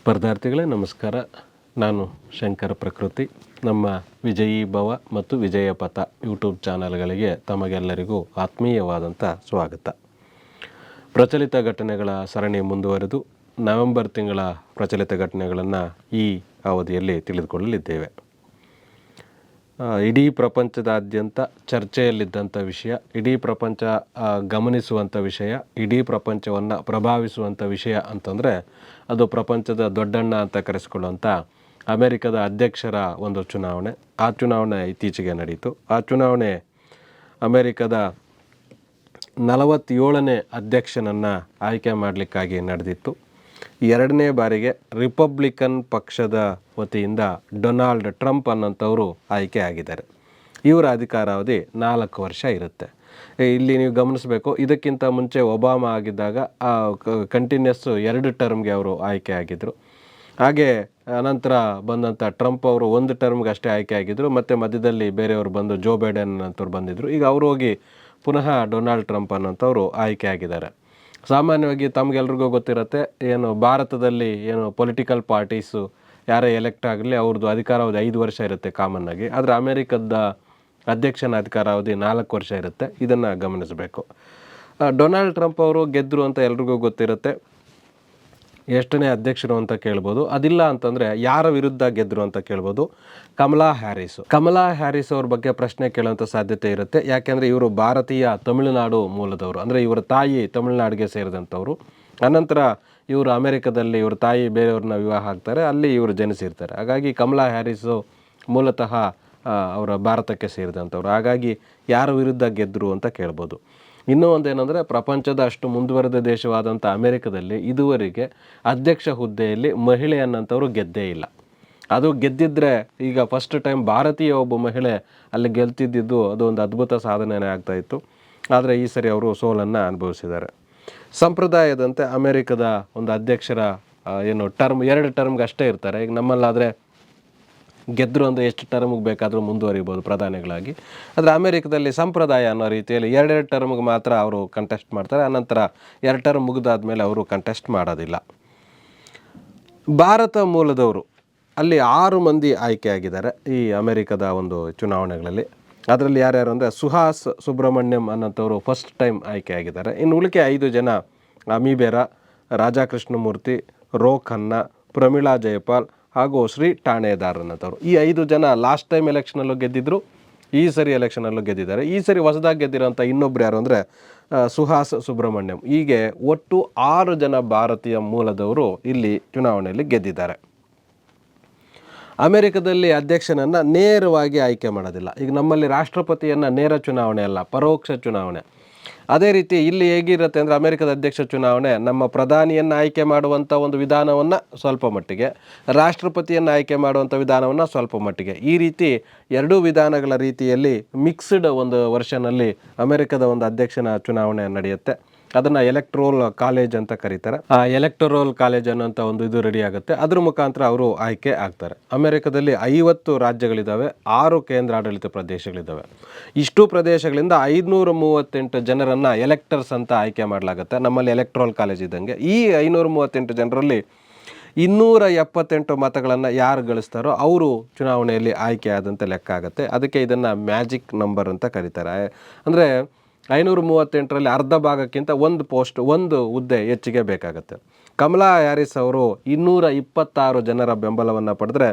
ಸ್ಪರ್ಧಾರ್ಥಿಗಳೇ ನಮಸ್ಕಾರ. ನಾನು ಶಂಕರ ಪ್ರಕೃತಿ. ನಮ್ಮ ವಿಜಯೀ ಭವ ಮತ್ತು ವಿಜಯ ಪಥ ಯೂಟ್ಯೂಬ್ ಚಾನಲ್ಗಳಿಗೆ ತಮಗೆಲ್ಲರಿಗೂ ಆತ್ಮೀಯವಾದಂಥ ಸ್ವಾಗತ. ಪ್ರಚಲಿತ ಘಟನೆಗಳ ಸರಣಿ ಮುಂದುವರೆದು ನವೆಂಬರ್ ತಿಂಗಳ ಪ್ರಚಲಿತ ಘಟನೆಗಳನ್ನು ಈ ಅವಧಿಯಲ್ಲಿ ತಿಳಿದುಕೊಳ್ಳಲಿದ್ದೇವೆ. ಇಡೀ ಪ್ರಪಂಚದಾದ್ಯಂತ ಚರ್ಚೆಯಲ್ಲಿದ್ದಂಥ ವಿಷಯ, ಇಡೀ ಪ್ರಪಂಚ ಗಮನಿಸುವಂಥ ವಿಷಯ, ಇಡೀ ಪ್ರಪಂಚವನ್ನು ಪ್ರಭಾವಿಸುವಂಥ ವಿಷಯ ಅಂತಂದರೆ ಅದು ಪ್ರಪಂಚದ ದೊಡ್ಡಣ್ಣ ಅಂತ ಕರೆಸಿಕೊಳ್ಳುವಂಥ ಅಮೆರಿಕದ ಅಧ್ಯಕ್ಷರ ಒಂದು ಚುನಾವಣೆ. ಆ ಚುನಾವಣೆ ಇತ್ತೀಚೆಗೆ ನಡೀತು. ಆ ಚುನಾವಣೆ ಅಮೆರಿಕದ 47ನೇ ಅಧ್ಯಕ್ಷನನ್ನು ಆಯ್ಕೆ ಮಾಡಲಿಕ್ಕಾಗಿ ನಡೆದಿತ್ತು. ಎರಡನೇ ಬಾರಿಗೆ ರಿಪಬ್ಲಿಕನ್ ಪಕ್ಷದ ವತಿಯಿಂದ ಡೊನಾಲ್ಡ್ ಟ್ರಂಪ್ ಅನ್ನೋಂಥವರು ಆಯ್ಕೆ ಆಗಿದ್ದಾರೆ. ಇವರ ಅಧಿಕಾರಾವಧಿ 4 ವರ್ಷ ಇರುತ್ತೆ. ಇಲ್ಲಿ ನೀವು ಗಮನಿಸಬೇಕು, ಇದಕ್ಕಿಂತ ಮುಂಚೆ ಒಬಾಮಾ ಆಗಿದ್ದಾಗ ಕಂಟಿನ್ಯೂಸ್ 2 ಟರ್ಮ್ಗೆ ಅವರು ಆಯ್ಕೆ ಆಗಿದ್ದರು. ಹಾಗೆ ಅನಂತರ ಬಂದಂಥ ಟ್ರಂಪ್ ಅವರು 1 ಟರ್ಮ್ಗೆ ಅಷ್ಟೇ ಆಯ್ಕೆ ಆಗಿದ್ದರು. ಮತ್ತು ಮಧ್ಯದಲ್ಲಿ ಬೇರೆಯವರು ಬಂದು ಜೋ ಬೈಡೆನ್ ಅನ್ನೋಂಥವ್ರು ಬಂದಿದ್ದರು. ಈಗ ಅವರು ಹೋಗಿ ಪುನಃ ಡೊನಾಲ್ಡ್ ಟ್ರಂಪ್ ಅನ್ನೋಂಥವ್ರು ಆಯ್ಕೆ ಆಗಿದ್ದಾರೆ. ಸಾಮಾನ್ಯವಾಗಿ ತಮಗೆಲ್ರಿಗೂ ಗೊತ್ತಿರುತ್ತೆ, ಏನು ಭಾರತದಲ್ಲಿ ಏನು ಪೊಲಿಟಿಕಲ್ ಪಾರ್ಟೀಸು ಯಾರೇ ಎಲೆಕ್ಟ್ ಆಗಲಿ ಅವ್ರದ್ದು ಅಧಿಕಾರಾವಧಿ 5 ವರ್ಷ ಇರುತ್ತೆ ಕಾಮನ್ನಾಗಿ. ಆದರೆ ಅಮೇರಿಕದ ಅಧ್ಯಕ್ಷನ ಅಧಿಕಾರಾವಧಿ 4 ವರ್ಷ ಇರುತ್ತೆ. ಇದನ್ನು ಗಮನಿಸಬೇಕು. ಡೊನಾಲ್ಡ್ ಟ್ರಂಪ್ ಅವರು ಗೆದ್ದರು ಅಂತ ಎಲ್ರಿಗೂ ಗೊತ್ತಿರುತ್ತೆ. ಎಷ್ಟನೇ ಅಧ್ಯಕ್ಷರು ಅಂತ ಕೇಳ್ಬೋದು. ಅದಿಲ್ಲ ಅಂತಂದರೆ ಯಾರ ವಿರುದ್ಧ ಗೆದ್ದರು ಅಂತ ಕೇಳ್ಬೋದು. ಕಮಲಾ ಹ್ಯಾರಿಸ್ ಅವ್ರ ಬಗ್ಗೆ ಪ್ರಶ್ನೆ ಕೇಳುವಂಥ ಸಾಧ್ಯತೆ ಇರುತ್ತೆ. ಯಾಕೆಂದರೆ ಇವರು ಭಾರತೀಯ ತಮಿಳುನಾಡು ಮೂಲದವರು, ಅಂದರೆ ಇವರ ತಾಯಿ ತಮಿಳುನಾಡಿಗೆ ಸೇರಿದಂಥವ್ರು. ಅನಂತರ ಇವರು ಅಮೆರಿಕದಲ್ಲಿ ಇವ್ರ ತಾಯಿ ಬೇರೆಯವ್ರನ್ನ ವಿವಾಹ ಆಗ್ತಾರೆ, ಅಲ್ಲಿ ಇವರು ಜನಿಸಿರ್ತಾರೆ. ಹಾಗಾಗಿ ಕಮಲಾ ಹ್ಯಾರಿಸು ಮೂಲತಃ ಅವರ ಭಾರತಕ್ಕೆ ಸೇರಿದಂಥವ್ರು. ಹಾಗಾಗಿ ಯಾರ ವಿರುದ್ಧ ಗೆದ್ದರು ಅಂತ ಕೇಳ್ಬೋದು. ಇನ್ನೂ ಒಂದೇನೆಂದರೆ, ಪ್ರಪಂಚದ ಅಷ್ಟು ಮುಂದುವರೆದ ದೇಶವಾದಂಥ ಅಮೆರಿಕದಲ್ಲಿ ಇದುವರೆಗೆ ಅಧ್ಯಕ್ಷ ಹುದ್ದೆಯಲ್ಲಿ ಮಹಿಳೆ ಅನ್ನೋಂಥವ್ರು ಗೆದ್ದೇ ಇಲ್ಲ. ಅದು ಗೆದ್ದಿದ್ರೆ ಈಗ ಫಸ್ಟ್ ಟೈಮ್ ಭಾರತೀಯ ಒಬ್ಬ ಮಹಿಳೆ ಅಲ್ಲಿ ಗೆಲ್ತಿದ್ದಿದ್ದು ಅದು ಒಂದು ಅದ್ಭುತ ಸಾಧನೆಯೇ ಆಗ್ತಾಯಿತ್ತು. ಆದರೆ ಈ ಸರಿ ಅವರು ಸೋಲನ್ನು ಅನುಭವಿಸಿದ್ದಾರೆ. ಸಂಪ್ರದಾಯದಂತೆ ಅಮೆರಿಕದ ಒಂದು ಅಧ್ಯಕ್ಷರ ಏನು ಟರ್ಮ್ 2 ಟರ್ಮ್ಗೆ ಅಷ್ಟೇ ಇರ್ತಾರೆ. ಈಗ ನಮ್ಮಲ್ಲಾದರೆ ಗೆದ್ದರು ಅಂದರೆ ಎಷ್ಟು ಟರ್ಮ್ಗೆ ಬೇಕಾದರೂ ಮುಂದುವರಿಬೋದು ಪ್ರಧಾನಿಗಳಾಗಿ. ಆದರೆ ಅಮೆರಿಕದಲ್ಲಿ ಸಂಪ್ರದಾಯ ಅನ್ನೋ ರೀತಿಯಲ್ಲಿ 2 ಟರ್ಮ್ಗೆ ಮಾತ್ರ ಅವರು ಕಂಟೆಸ್ಟ್ ಮಾಡ್ತಾರೆ. ಅನಂತರ 2 ಟರ್ಮ್ ಮುಗಿದಾದ್ಮೇಲೆ ಅವರು ಕಂಟೆಸ್ಟ್ ಮಾಡೋದಿಲ್ಲ. ಭಾರತ ಮೂಲದವರು ಅಲ್ಲಿ 6 ಮಂದಿ ಆಯ್ಕೆಯಾಗಿದ್ದಾರೆ ಈ ಅಮೆರಿಕದ ಒಂದು ಚುನಾವಣೆಗಳಲ್ಲಿ. ಅದರಲ್ಲಿ ಯಾರ್ಯಾರು ಅಂದರೆ ಸುಹಾಸ್ ಸುಬ್ರಹ್ಮಣ್ಯಂ ಅನ್ನೋಂಥವ್ರು ಫಸ್ಟ್ ಟೈಮ್ ಆಯ್ಕೆಯಾಗಿದ್ದಾರೆ. ಇನ್ನು ಉಳಿಕೆ 5 ಜನ ಅಮೀಬೇರಾ, ರಾಜಾಕೃಷ್ಣಮೂರ್ತಿ, ರೋ ಖನ್ನಾ, ಪ್ರಮೀಳಾ ಜಯಪಾಲ್ ಹಾಗೂ ಶ್ರೀ ಠಾಣೇದಾರ್ ಅನ್ನೋಂಥವ್ರು. ಈ 5 ಜನ ಲಾಸ್ಟ್ ಟೈಮ್ ಎಲೆಕ್ಷನಲ್ಲೂ ಗೆದ್ದಿದ್ರು, ಈ ಸರಿ ಎಲೆಕ್ಷನಲ್ಲೂ ಗೆದ್ದಿದ್ದಾರೆ. ಈ ಸರಿ ಹೊಸದಾಗಿ ಗೆದ್ದಿರೋಂಥ ಇನ್ನೊಬ್ರು ಯಾರು ಅಂದರೆ ಸುಹಾಸ್ ಸುಬ್ರಹ್ಮಣ್ಯಂ. ಹೀಗೆ ಒಟ್ಟು 6 ಜನ ಭಾರತೀಯ ಮೂಲದವರು ಇಲ್ಲಿ ಚುನಾವಣೆಯಲ್ಲಿ ಗೆದ್ದಿದ್ದಾರೆ. ಅಮೆರಿಕದಲ್ಲಿ ಅಧ್ಯಕ್ಷನನ್ನು ನೇರವಾಗಿ ಆಯ್ಕೆ ಮಾಡೋದಿಲ್ಲ. ಈಗ ನಮ್ಮಲ್ಲಿ ರಾಷ್ಟ್ರಪತಿಯನ್ನು ನೇರ ಚುನಾವಣೆ ಅಲ್ಲ, ಪರೋಕ್ಷ ಚುನಾವಣೆ. ಅದೇ ರೀತಿ ಇಲ್ಲಿ ಹೇಗಿರುತ್ತೆ ಅಂದರೆ, ಅಮೆರಿಕದ ಅಧ್ಯಕ್ಷ ಚುನಾವಣೆ ನಮ್ಮ ಪ್ರಧಾನಿಯನ್ನು ಆಯ್ಕೆ ಮಾಡುವಂಥ ಒಂದು ವಿಧಾನವನ್ನು ಸ್ವಲ್ಪ ಮಟ್ಟಿಗೆ, ರಾಷ್ಟ್ರಪತಿಯನ್ನು ಆಯ್ಕೆ ಮಾಡುವಂಥ ವಿಧಾನವನ್ನು ಸ್ವಲ್ಪ ಮಟ್ಟಿಗೆ, ಈ ರೀತಿ 2 ವಿಧಾನಗಳ ರೀತಿಯಲ್ಲಿ ಮಿಕ್ಸ್ಡ್ ಒಂದು ವರ್ಷನಲ್ಲಿ ಅಮೆರಿಕದ ಒಂದು ಅಧ್ಯಕ್ಷನ ಚುನಾವಣೆ ನಡೆಯುತ್ತೆ. ಅದನ್ನು ಎಲೆಕ್ಟ್ರೋಲ್ ಕಾಲೇಜ್ ಅಂತ ಕರೀತಾರೆ. ಆ ಎಲೆಕ್ಟೋರಲ್ ಕಾಲೇಜ್ ಅನ್ನೋಂಥ ಒಂದು ಇದು ರೆಡಿ ಆಗುತ್ತೆ. ಅದ್ರ ಮುಖಾಂತರ ಅವರು ಆಯ್ಕೆ ಆಗ್ತಾರೆ. ಅಮೆರಿಕದಲ್ಲಿ 50 ರಾಜ್ಯಗಳಿದ್ದಾವೆ, 6 ಕೇಂದ್ರಾಡಳಿತ ಪ್ರದೇಶಗಳಿದ್ದಾವೆ. ಇಷ್ಟು ಪ್ರದೇಶಗಳಿಂದ 538 ಜನರನ್ನು ಎಲೆಕ್ಟರ್ಸ್ ಅಂತ ಆಯ್ಕೆ ಮಾಡಲಾಗುತ್ತೆ. ನಮ್ಮಲ್ಲಿ ಎಲೆಕ್ಟ್ರೋಲ್ ಕಾಲೇಜ್ ಇದ್ದಂಗೆ. ಈ 538 ಜನರಲ್ಲಿ 278 ಮತಗಳನ್ನು ಯಾರು ಗಳಿಸ್ತಾರೋ ಅವರು ಚುನಾವಣೆಯಲ್ಲಿ ಆಯ್ಕೆ ಆದಂತೆ ಲೆಕ್ಕ ಆಗುತ್ತೆ. ಅದಕ್ಕೆ ಇದನ್ನು ಮ್ಯಾಜಿಕ್ ನಂಬರ್ ಅಂತ ಕರೀತಾರೆ. ಅಂದರೆ 538ರಲ್ಲಿ ಅರ್ಧ ಭಾಗಕ್ಕಿಂತ ಒಂದು ಹುದ್ದೆ ಹೆಚ್ಚಿಗೆ ಬೇಕಾಗುತ್ತೆ. ಕಮಲಾ ಹ್ಯಾರಿಸ್ ಅವರು 226 ಜನರ ಬೆಂಬಲವನ್ನು ಪಡೆದರೆ,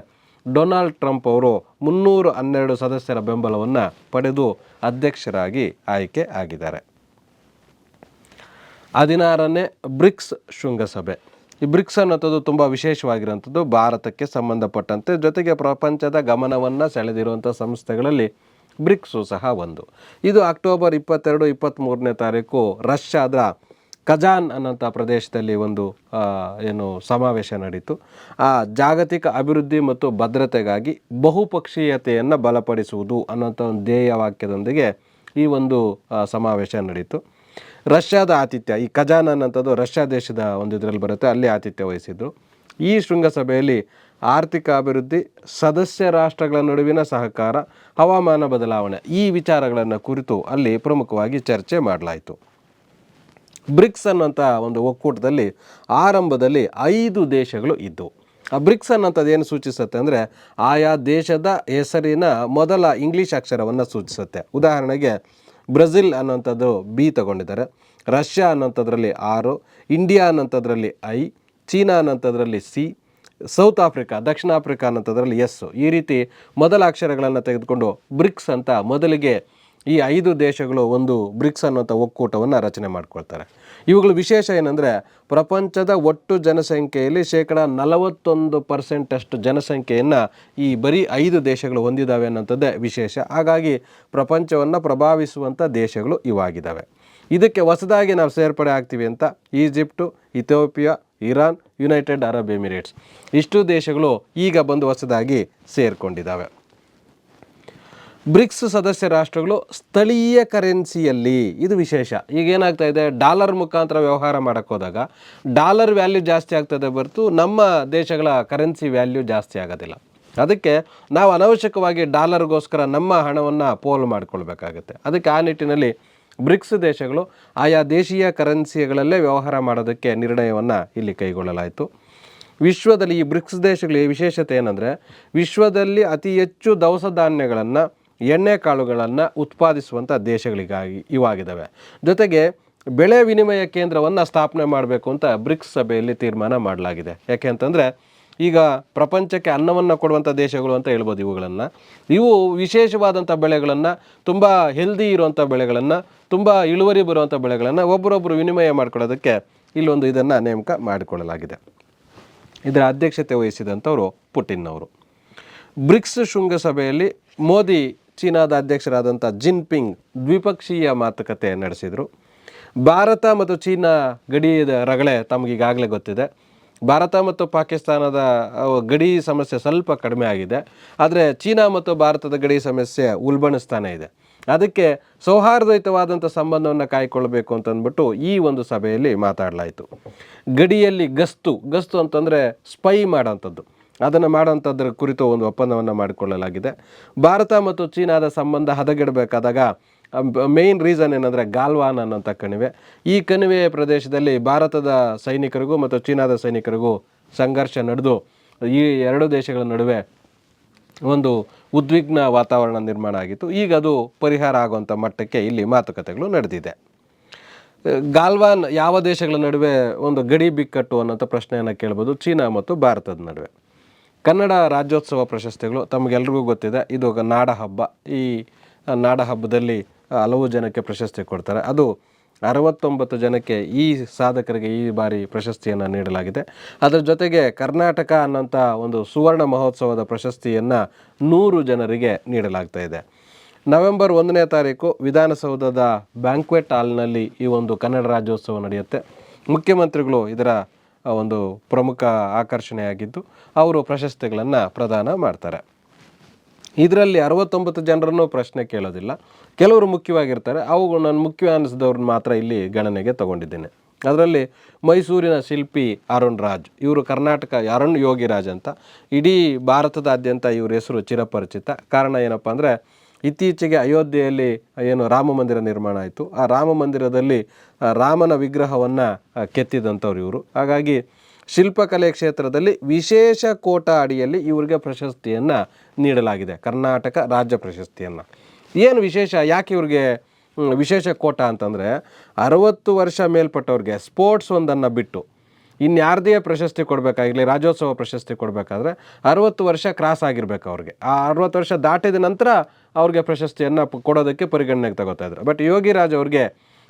ಡೊನಾಲ್ಡ್ ಟ್ರಂಪ್ ಅವರು 312 ಸದಸ್ಯರ ಬೆಂಬಲವನ್ನು ಪಡೆದು ಅಧ್ಯಕ್ಷರಾಗಿ ಆಯ್ಕೆ ಆಗಿದ್ದಾರೆ. 16ನೇ ಬ್ರಿಕ್ಸ್ ಶೃಂಗಸಭೆ. ಈ ಬ್ರಿಕ್ಸ್ ಅನ್ನೋಂಥದ್ದು ತುಂಬ ವಿಶೇಷವಾಗಿರೋಂಥದ್ದು, ಭಾರತಕ್ಕೆ ಸಂಬಂಧಪಟ್ಟಂತೆ. ಜೊತೆಗೆ ಪ್ರಪಂಚದ ಗಮನವನ್ನು ಸೆಳೆದಿರುವಂಥ ಸಂಸ್ಥೆಗಳಲ್ಲಿ ಬ್ರಿಕ್ಸು ಸಹ ಒಂದು. ಇದು ಅಕ್ಟೋಬರ್ 22-23ನೇ ತಾರೀಕು ರಷ್ಯಾದ ಕಜಾನ್ ಅನ್ನೋಂಥ ಪ್ರದೇಶದಲ್ಲಿ ಒಂದು ಸಮಾವೇಶ ನಡೀತು. ಜಾಗತಿಕ ಅಭಿವೃದ್ಧಿ ಮತ್ತು ಭದ್ರತೆಗಾಗಿ ಬಹುಪಕ್ಷೀಯತೆಯನ್ನು ಬಲಪಡಿಸುವುದು ಅನ್ನೋಂಥ ಒಂದು ಧ್ಯೇಯ ವಾಕ್ಯದೊಂದಿಗೆ ಈ ಒಂದು ಸಮಾವೇಶ ನಡೀತು. ರಷ್ಯಾದ ಆತಿಥ್ಯ, ಈ ಕಜಾನ್ ಅನ್ನೋಂಥದ್ದು ರಷ್ಯಾ ದೇಶದ ಒಂದು ಇದರಲ್ಲಿ ಬರುತ್ತೆ, ಅಲ್ಲಿ ಆತಿಥ್ಯ ವಹಿಸಿದ್ರು. ಈ ಶೃಂಗಸಭೆಯಲ್ಲಿ ಆರ್ಥಿಕ ಅಭಿವೃದ್ಧಿ, ಸದಸ್ಯ ರಾಷ್ಟ್ರಗಳ ನಡುವಿನ ಸಹಕಾರ, ಹವಾಮಾನ ಬದಲಾವಣೆ ಈ ವಿಚಾರಗಳನ್ನು ಕುರಿತು ಅಲ್ಲಿ ಪ್ರಮುಖವಾಗಿ ಚರ್ಚೆ ಮಾಡಲಾಯಿತು. ಬ್ರಿಕ್ಸ್ ಅನ್ನೋಂಥ ಒಂದು ಒಕ್ಕೂಟದಲ್ಲಿ ಆರಂಭದಲ್ಲಿ 5 ದೇಶಗಳು ಇದ್ದವು. ಆ ಬ್ರಿಕ್ಸ್ ಅನ್ನೋಂಥದ್ದು ಏನು ಸೂಚಿಸುತ್ತೆ ಅಂದರೆ ಆಯಾ ದೇಶದ ಹೆಸರಿನ ಮೊದಲ ಇಂಗ್ಲೀಷ್ ಅಕ್ಷರವನ್ನು ಸೂಚಿಸುತ್ತೆ. ಉದಾಹರಣೆಗೆ ಬ್ರೆಜಿಲ್ ಅನ್ನೋಂಥದ್ದು ಬಿ ತಗೊಂಡಿದ್ದಾರೆ, ರಷ್ಯಾ ಅನ್ನೋಂಥದ್ರಲ್ಲಿ R, ಇಂಡಿಯಾ ಅನ್ನೋಂಥದ್ರಲ್ಲಿ I, ಚೀನಾ ಅನ್ನೋಂಥದ್ರಲ್ಲಿ C, ಸೌತ್ ಆಫ್ರಿಕಾ ದಕ್ಷಿಣ ಆಫ್ರಿಕಾ ಅನ್ನೋಂಥದ್ರಲ್ಲಿ S. ಈ ರೀತಿ ಮೊದಲ ಅಕ್ಷರಗಳನ್ನು ತೆಗೆದುಕೊಂಡು ಬ್ರಿಕ್ಸ್ ಅಂತ ಮೊದಲಿಗೆ ಈ 5 ದೇಶಗಳು ಒಂದು ಬ್ರಿಕ್ಸ್ ಅನ್ನೋಂಥ ಒಕ್ಕೂಟವನ್ನು ರಚನೆ ಮಾಡ್ಕೊಳ್ತಾರೆ. ಇವುಗಳ ವಿಶೇಷ ಏನಂದರೆ ಪ್ರಪಂಚದ ಒಟ್ಟು ಜನಸಂಖ್ಯೆಯಲ್ಲಿ 41% ಅಷ್ಟು ಜನಸಂಖ್ಯೆಯನ್ನು ಈ ಬರೀ 5 ದೇಶಗಳು ಹೊಂದಿದ್ದಾವೆ ಅನ್ನೋಂಥದ್ದೇ ವಿಶೇಷ. ಹಾಗಾಗಿ ಪ್ರಪಂಚವನ್ನು ಪ್ರಭಾವಿಸುವಂಥ ದೇಶಗಳು ಇವಾಗಿದ್ದಾವೆ. ಇದಕ್ಕೆ ಹೊಸದಾಗಿ ನಾವು ಸೇರ್ಪಡೆ ಆಗ್ತೀವಿ ಅಂತ Egypt, Ethiopia, Iran, United Arab Emirates ಇಷ್ಟು ದೇಶಗಳು ಈಗ ಬಂದು ಹೊಸದಾಗಿ ಸೇರಿಕೊಂಡಿದ್ದಾವೆ. ಬ್ರಿಕ್ಸ್ ಸದಸ್ಯ ರಾಷ್ಟ್ರಗಳು ಸ್ಥಳೀಯ ಕರೆನ್ಸಿಯಲ್ಲಿ, ಇದು ವಿಶೇಷ. ಈಗ ಏನಾಗ್ತಾ ಇದೆ, ಡಾಲರ್ ಮುಖಾಂತರ ವ್ಯವಹಾರ ಮಾಡೋಕ್ಕೆ ಹೋದಾಗ ಡಾಲರ್ ವ್ಯಾಲ್ಯೂ ಜಾಸ್ತಿ ಆಗ್ತದೆ ಹೊರತು ನಮ್ಮ ದೇಶಗಳ ಕರೆನ್ಸಿ ವ್ಯಾಲ್ಯೂ ಜಾಸ್ತಿ ಆಗೋದಿಲ್ಲ. ಅದಕ್ಕೆ ನಾವು ಅನವಶ್ಯಕವಾಗಿ ಡಾಲರ್ಗೋಸ್ಕರ ನಮ್ಮ ಹಣವನ್ನು ಪೋಲು ಮಾಡಿಕೊಳ್ಬೇಕಾಗುತ್ತೆ. ಅದಕ್ಕೆ ಆ ನಿಟ್ಟಿನಲ್ಲಿ ಬ್ರಿಕ್ಸ್ ದೇಶಗಳು ಆಯಾ ದೇಶೀಯ ಕರೆನ್ಸಿಗಳಲ್ಲೇ ವ್ಯವಹಾರ ಮಾಡೋದಕ್ಕೆ ನಿರ್ಣಯವನ್ನು ಇಲ್ಲಿ ಕೈಗೊಳ್ಳಲಾಯಿತು. ವಿಶ್ವದಲ್ಲಿ ಈ ಬ್ರಿಕ್ಸ್ ದೇಶಗಳ ವಿಶೇಷತೆ ಏನಂದರೆ ವಿಶ್ವದಲ್ಲಿ ಅತಿ ಹೆಚ್ಚು ದವಸ ಧಾನ್ಯಗಳನ್ನು, ಎಣ್ಣೆ ಕಾಳುಗಳನ್ನು ಉತ್ಪಾದಿಸುವಂಥ ದೇಶಗಳಿಗಾಗಿ ಇವಾಗಿದ್ದಾವೆ. ಜೊತೆಗೆ ಬೆಳೆ ವಿನಿಮಯ ಕೇಂದ್ರವನ್ನು ಸ್ಥಾಪನೆ ಮಾಡಬೇಕು ಅಂತ ಬ್ರಿಕ್ಸ್ ಸಭೆಯಲ್ಲಿ ತೀರ್ಮಾನ ಮಾಡಲಾಗಿದೆ. ಯಾಕೆ ಅಂತಂದರೆ ಈಗ ಪ್ರಪಂಚಕ್ಕೆ ಅನ್ನವನ್ನು ಕೊಡುವಂಥ ದೇಶಗಳು ಅಂತ ಹೇಳ್ಬೋದು ಇವುಗಳನ್ನು. ಇವು ವಿಶೇಷವಾದಂಥ ಬೆಳೆಗಳನ್ನು, ತುಂಬ ಹೆಲ್ದಿ ಇರುವಂಥ ಬೆಳೆಗಳನ್ನು, ತುಂಬ ಇಳುವರಿ ಬರುವಂಥ ಬೆಳೆಗಳನ್ನು ಒಬ್ಬರೊಬ್ಬರು ವಿನಿಮಯ ಮಾಡಿಕೊಳ್ಳೋದಕ್ಕೆ ಇಲ್ಲೊಂದು ಇದನ್ನು ನೇಮಕ ಮಾಡಿಕೊಳ್ಳಲಾಗಿದೆ. ಇದರ ಅಧ್ಯಕ್ಷತೆ ವಹಿಸಿದಂಥವರು ಪುಟಿನ್ ಅವರು. ಬ್ರಿಕ್ಸ್ ಶೃಂಗಸಭೆಯಲ್ಲಿ ಮೋದಿ, ಚೀನಾದ ಅಧ್ಯಕ್ಷರಾದಂಥ ಜಿನ್ಪಿಂಗ್ ದ್ವಿಪಕ್ಷೀಯ ಮಾತುಕತೆ ನಡೆಸಿದರು. ಭಾರತ ಮತ್ತು ಚೀನಾ ಗಡಿಯ ರಗಳೆ ತಮಗೀಗಾಗಲೇ ಗೊತ್ತಿದೆ. ಭಾರತ ಮತ್ತು ಪಾಕಿಸ್ತಾನದ ಗಡಿ ಸಮಸ್ಯೆ ಸ್ವಲ್ಪ ಕಡಿಮೆ ಆಗಿದೆ, ಆದರೆ ಚೀನಾ ಮತ್ತು ಭಾರತದ ಗಡಿ ಸಮಸ್ಯೆ ಉಲ್ಬಣಿಸ್ತಾನೇ ಇದೆ. ಅದಕ್ಕೆ ಸೌಹಾರ್ದಯುತವಾದಂಥ ಸಂಬಂಧವನ್ನು ಕಾಯ್ಕೊಳ್ಬೇಕು ಅಂತಂದ್ಬಿಟ್ಟು ಈ ಒಂದು ಸಭೆಯಲ್ಲಿ ಮಾತಾಡಲಾಯಿತು. ಗಡಿಯಲ್ಲಿ ಗಸ್ತು ಅಂತಂದರೆ ಸ್ಪೈ ಮಾಡೋಂಥದ್ದು, ಅದನ್ನು ಮಾಡೋಂಥದ್ರ ಕುರಿತು ಒಂದು ಒಪ್ಪಂದವನ್ನು ಮಾಡಿಕೊಳ್ಳಲಾಗಿದೆ. ಭಾರತ ಮತ್ತು ಚೀನಾದ ಸಂಬಂಧ ಹದಗೆಡಬೇಕಾದಾಗ ಮೇಯ್ನ್ ರೀಸನ್ ಏನಂದರೆ ಗಾಲ್ವಾನ್ ಅನ್ನೋಂಥ ಕಣಿವೆ. ಈ ಕಣಿವೆ ಪ್ರದೇಶದಲ್ಲಿ ಭಾರತದ ಸೈನಿಕರಿಗೂ ಮತ್ತು ಚೀನಾದ ಸೈನಿಕರಿಗೂ ಸಂಘರ್ಷ ನಡೆದು ಈ ಎರಡು ದೇಶಗಳ ನಡುವೆ ಒಂದು ಉದ್ವಿಗ್ನ ವಾತಾವರಣ ನಿರ್ಮಾಣ ಆಗಿತ್ತು. ಈಗ ಅದು ಪರಿಹಾರ ಆಗುವಂಥ ಮಟ್ಟಕ್ಕೆ ಇಲ್ಲಿ ಮಾತುಕತೆಗಳು ನಡೆದಿದೆ. ಗಾಲ್ವಾನ್ ಯಾವ ದೇಶಗಳ ನಡುವೆ ಒಂದು ಗಡಿ ಬಿಕ್ಕಟ್ಟು ಅನ್ನೋಂಥ ಪ್ರಶ್ನೆಯನ್ನು ಕೇಳ್ಬೋದು, ಚೀನಾ ಮತ್ತು ಭಾರತದ ನಡುವೆ. ಕನ್ನಡ ರಾಜ್ಯೋತ್ಸವ ಪ್ರಶಸ್ತಿಗಳು ತಮಗೆಲ್ರಿಗೂ ಗೊತ್ತಿದೆ, ಇದು ನಾಡ ಹಬ್ಬ. ಈ ನಾಡ ಹಬ್ಬದಲ್ಲಿ ಹಲವು ಜನಕ್ಕೆ ಪ್ರಶಸ್ತಿ ಕೊಡ್ತಾರೆ. ಅದು 69 ಜನಕ್ಕೆ ಈ ಸಾಧಕರಿಗೆ ಈ ಬಾರಿ ಪ್ರಶಸ್ತಿಯನ್ನು ನೀಡಲಾಗಿದೆ. ಅದರ ಜೊತೆಗೆ ಕರ್ನಾಟಕ ಅನ್ನೋಂಥ ಒಂದು ಸುವರ್ಣ ಮಹೋತ್ಸವದ ಪ್ರಶಸ್ತಿಯನ್ನು 100 ಜನರಿಗೆ ನೀಡಲಾಗ್ತಾ ಇದೆ. ನವೆಂಬರ್ 1ನೇ ತಾರೀಕು ವಿಧಾನಸೌಧದ ಬ್ಯಾಂಕ್ವೆಟ್ ಹಾಲ್ನಲ್ಲಿ ಈ ಒಂದು ಕನ್ನಡ ರಾಜ್ಯೋತ್ಸವ ನಡೆಯುತ್ತೆ. ಮುಖ್ಯಮಂತ್ರಿಗಳು ಇದರ ಒಂದು ಪ್ರಮುಖ ಆಕರ್ಷಣೆಯಾಗಿದ್ದು ಅವರು ಪ್ರಶಸ್ತಿಗಳನ್ನು ಪ್ರದಾನ ಮಾಡ್ತಾರೆ. ಇದರಲ್ಲಿ 69 ಜನರನ್ನು ಪ್ರಶ್ನೆ ಕೇಳೋದಿಲ್ಲ, ಕೆಲವರು ಮುಖ್ಯವಾಗಿರ್ತಾರೆ. ಅವುಗಳು ನಾನು ಮುಖ್ಯ ಅನ್ನಿಸಿದವ್ರನ್ನ ಮಾತ್ರ ಇಲ್ಲಿ ಗಣನೆಗೆ ತಗೊಂಡಿದ್ದೇನೆ. ಅದರಲ್ಲಿ ಮೈಸೂರಿನ ಶಿಲ್ಪಿ ಅರುಣ್ ರಾಜ್, ಇವರು ಕರ್ನಾಟಕ ಅರುಣ್ ಯೋಗಿರಾಜ್ ಅಂತ, ಇಡೀ ಭಾರತದಾದ್ಯಂತ ಇವ್ರ ಹೆಸರು ಚಿರಪರಿಚಿತ. ಕಾರಣ ಏನಪ್ಪ ಅಂದರೆ ಇತ್ತೀಚೆಗೆ ಅಯೋಧ್ಯೆಯಲ್ಲಿ ಏನು ರಾಮ ಮಂದಿರ ನಿರ್ಮಾಣ ಆಯಿತು, ಆ ರಾಮ ಮಂದಿರದಲ್ಲಿ ರಾಮನ ವಿಗ್ರಹವನ್ನು ಕೆತ್ತಿದಂಥವ್ರು ಇವರು. ಹಾಗಾಗಿ ಶಿಲ್ಪಕಲೆ ಕ್ಷೇತ್ರದಲ್ಲಿ ವಿಶೇಷ ಕೋಟಾ ಅಡಿಯಲ್ಲಿ ಇವರಿಗೆ ಪ್ರಶಸ್ತಿಯನ್ನು ನೀಡಲಾಗಿದೆ, ಕರ್ನಾಟಕ ರಾಜ್ಯ ಪ್ರಶಸ್ತಿಯನ್ನು. ಏನು ವಿಶೇಷ, ಯಾಕೆ ಇವ್ರಿಗೆ ವಿಶೇಷ ಕೋಟಾ ಅಂತಂದರೆ 60 ವರ್ಷ ಮೇಲ್ಪಟ್ಟವ್ರಿಗೆ ಸ್ಪೋರ್ಟ್ಸ್ ಒಂದನ್ನು ಬಿಟ್ಟು ಇನ್ಯಾರದೇ ಪ್ರಶಸ್ತಿ ಕೊಡಬೇಕಾಗಿರಲಿ, ರಾಜ್ಯೋತ್ಸವ ಪ್ರಶಸ್ತಿ ಕೊಡಬೇಕಾದ್ರೆ 60 ವರ್ಷ ಕ್ರಾಸ್ ಆಗಿರ್ಬೇಕು ಅವ್ರಿಗೆ. ಆ 60 ವರ್ಷ ದಾಟಿದ ನಂತರ ಅವ್ರಿಗೆ ಪ್ರಶಸ್ತಿಯನ್ನು ಕೊಡೋದಕ್ಕೆ ಪರಿಗಣನೆಗೆ ತಗೋತಾಯಿದ್ರು. ಬಟ್ ಯೋಗಿರಾಜ್ ಅವ್ರಿಗೆ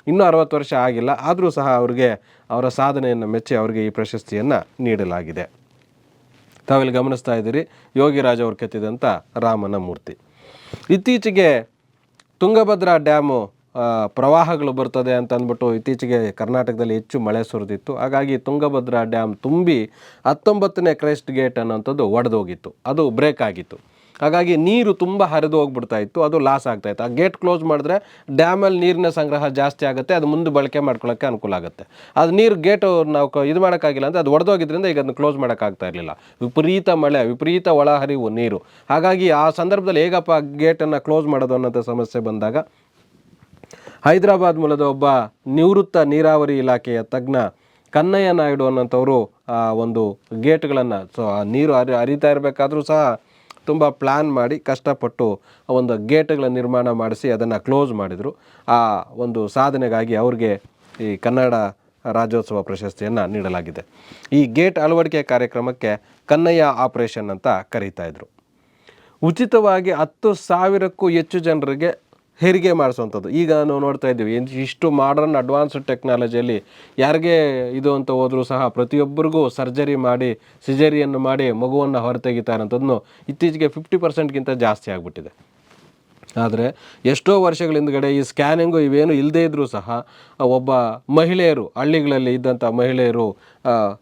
ಇನ್ನೂ 60 ವರ್ಷ ಆಗಿಲ್ಲ, ಆದರೂ ಸಹ ಅವ್ರಿಗೆ ಅವರ ಸಾಧನೆಯನ್ನು ಮೆಚ್ಚಿ ಅವರಿಗೆ ಈ ಪ್ರಶಸ್ತಿಯನ್ನು ನೀಡಲಾಗಿದೆ. ತಾವಿಲ್ಲಿ ಗಮನಿಸ್ತಾ ಇದ್ದೀರಿ ಯೋಗಿರಾಜ್ ಅವರು ಕೆತ್ತಿದಂಥ ರಾಮನ ಮೂರ್ತಿ. ಇತ್ತೀಚೆಗೆ ತುಂಗಭದ್ರಾ ಡ್ಯಾಮು ಪ್ರವಾಹಗಳು ಬರ್ತದೆ ಅಂತ ಅಂದ್ಬಿಟ್ಟು ಇತ್ತೀಚೆಗೆ ಕರ್ನಾಟಕದಲ್ಲಿ ಹೆಚ್ಚು ಮಳೆ ಸುರಿದಿತ್ತು. ಹಾಗಾಗಿ ತುಂಗಭದ್ರಾ ಡ್ಯಾಮ್ ತುಂಬಿ 19ನೇ ಕ್ರೈಸ್ಟ್ ಗೇಟ್ ಅನ್ನೋಂಥದ್ದು ಒಡೆದೋಗಿತ್ತು, ಅದು ಬ್ರೇಕ್ ಆಗಿತ್ತು. ಹಾಗಾಗಿ ನೀರು ತುಂಬ ಹರಿದು ಹೋಗ್ಬಿಡ್ತಾ ಇತ್ತು, ಅದು ಲಾಸ್ ಆಗ್ತಾಯಿತ್ತು. ಆ ಗೇಟ್ ಕ್ಲೋಸ್ ಮಾಡಿದ್ರೆ ಡ್ಯಾಮಲ್ಲಿ ನೀರಿನ ಸಂಗ್ರಹ ಜಾಸ್ತಿ ಆಗುತ್ತೆ, ಅದು ಮುಂದೆ ಬಳಕೆ ಮಾಡ್ಕೊಳ್ಳೋಕ್ಕೆ ಅನುಕೂಲ ಆಗುತ್ತೆ. ಅದು ನೀರು ಗೇಟು ನಾವು ಇದು ಮಾಡೋಕ್ಕಾಗಿಲ್ಲ ಅಂದರೆ ಅದು ಒಡೆದೋಗಿದ್ರಿಂದ ಈಗ ಅದನ್ನು ಕ್ಲೋಸ್ ಮಾಡೋಕ್ಕಾಗ್ತಾ ಇರಲಿಲ್ಲ. ವಿಪರೀತ ಮಳೆ, ವಿಪರೀತ ಒಳಹರಿವು ನೀರು. ಹಾಗಾಗಿ ಆ ಸಂದರ್ಭದಲ್ಲಿ ಹೇಗಪ್ಪ ಗೇಟನ್ನು ಕ್ಲೋಸ್ ಮಾಡೋದು ಅನ್ನೋಂಥ ಸಮಸ್ಯೆ ಬಂದಾಗ ಹೈದರಾಬಾದ್ ಮೂಲದ ಒಬ್ಬ ನಿವೃತ್ತ ನೀರಾವರಿ ಇಲಾಖೆಯ ತಜ್ಞ ಕನ್ನಯ್ಯ ನಾಯ್ಡು ಅನ್ನೋಂಥವರು ಒಂದು ಗೇಟ್ಗಳನ್ನು, ಸೊ ಆ ನೀರು ಹರಿತಾ ಇರಬೇಕಾದ್ರೂ ಸಹ ತುಂಬ ಪ್ಲ್ಯಾನ್ ಮಾಡಿ ಕಷ್ಟಪಟ್ಟು ಒಂದು ಗೇಟ್ಗಳ ನಿರ್ಮಾಣ ಮಾಡಿಸಿ ಅದನ್ನು ಕ್ಲೋಸ್ ಮಾಡಿದರು. ಆ ಒಂದು ಸಾಧನೆಗಾಗಿ ಅವ್ರಿಗೆ ಈ ಕನ್ನಡ ರಾಜ್ಯೋತ್ಸವ ಪ್ರಶಸ್ತಿಯನ್ನು ನೀಡಲಾಗಿದೆ. ಈ ಗೇಟ್ ಅಳವಡಿಕೆ ಕಾರ್ಯಕ್ರಮಕ್ಕೆ ಕನ್ನಯ್ಯ ಆಪರೇಷನ್ ಅಂತ ಕರೀತಾಯಿದ್ರು. ಉಚಿತವಾಗಿ 10,000ಕ್ಕೂ ಹೆಚ್ಚು ಜನರಿಗೆ ಹೆರಿಗೆ ಮಾಡಿಸುವಂಥದ್ದು. ಈಗ ನಾವು ನೋಡ್ತಾ ಇದ್ದೀವಿ, ಇಷ್ಟು ಮಾಡರ್ನ್ ಅಡ್ವಾನ್ಸ್ಡ್ ಟೆಕ್ನಾಲಜಿಯಲ್ಲಿ ಯಾರಿಗೆ ಇದು ಅಂತ ಹೋದರೂ ಸಹ ಪ್ರತಿಯೊಬ್ಬರಿಗೂ ಸರ್ಜರಿ ಮಾಡಿ, ಸಿಜೇರಿಯನ್ನು ಮಾಡಿ ಮಗುವನ್ನು ಹೊರತೆಗಿತಾ ಇರೋಂಥದ್ದನ್ನು ಇತ್ತೀಚೆಗೆ 50%ಗಿಂತ ಜಾಸ್ತಿ ಆಗಿಬಿಟ್ಟಿದೆ. ಆದರೆ ಎಷ್ಟೋ ವರ್ಷಗಳ ಹಿಂದ್ಗಡೆ ಈ ಸ್ಕ್ಯಾನಿಂಗು ಇವೇನು ಇಲ್ಲದೇ ಇದ್ದರೂ ಸಹ ಒಬ್ಬ ಮಹಿಳೆಯರು, ಹಳ್ಳಿಗಳಲ್ಲಿ ಇದ್ದಂಥ ಮಹಿಳೆಯರು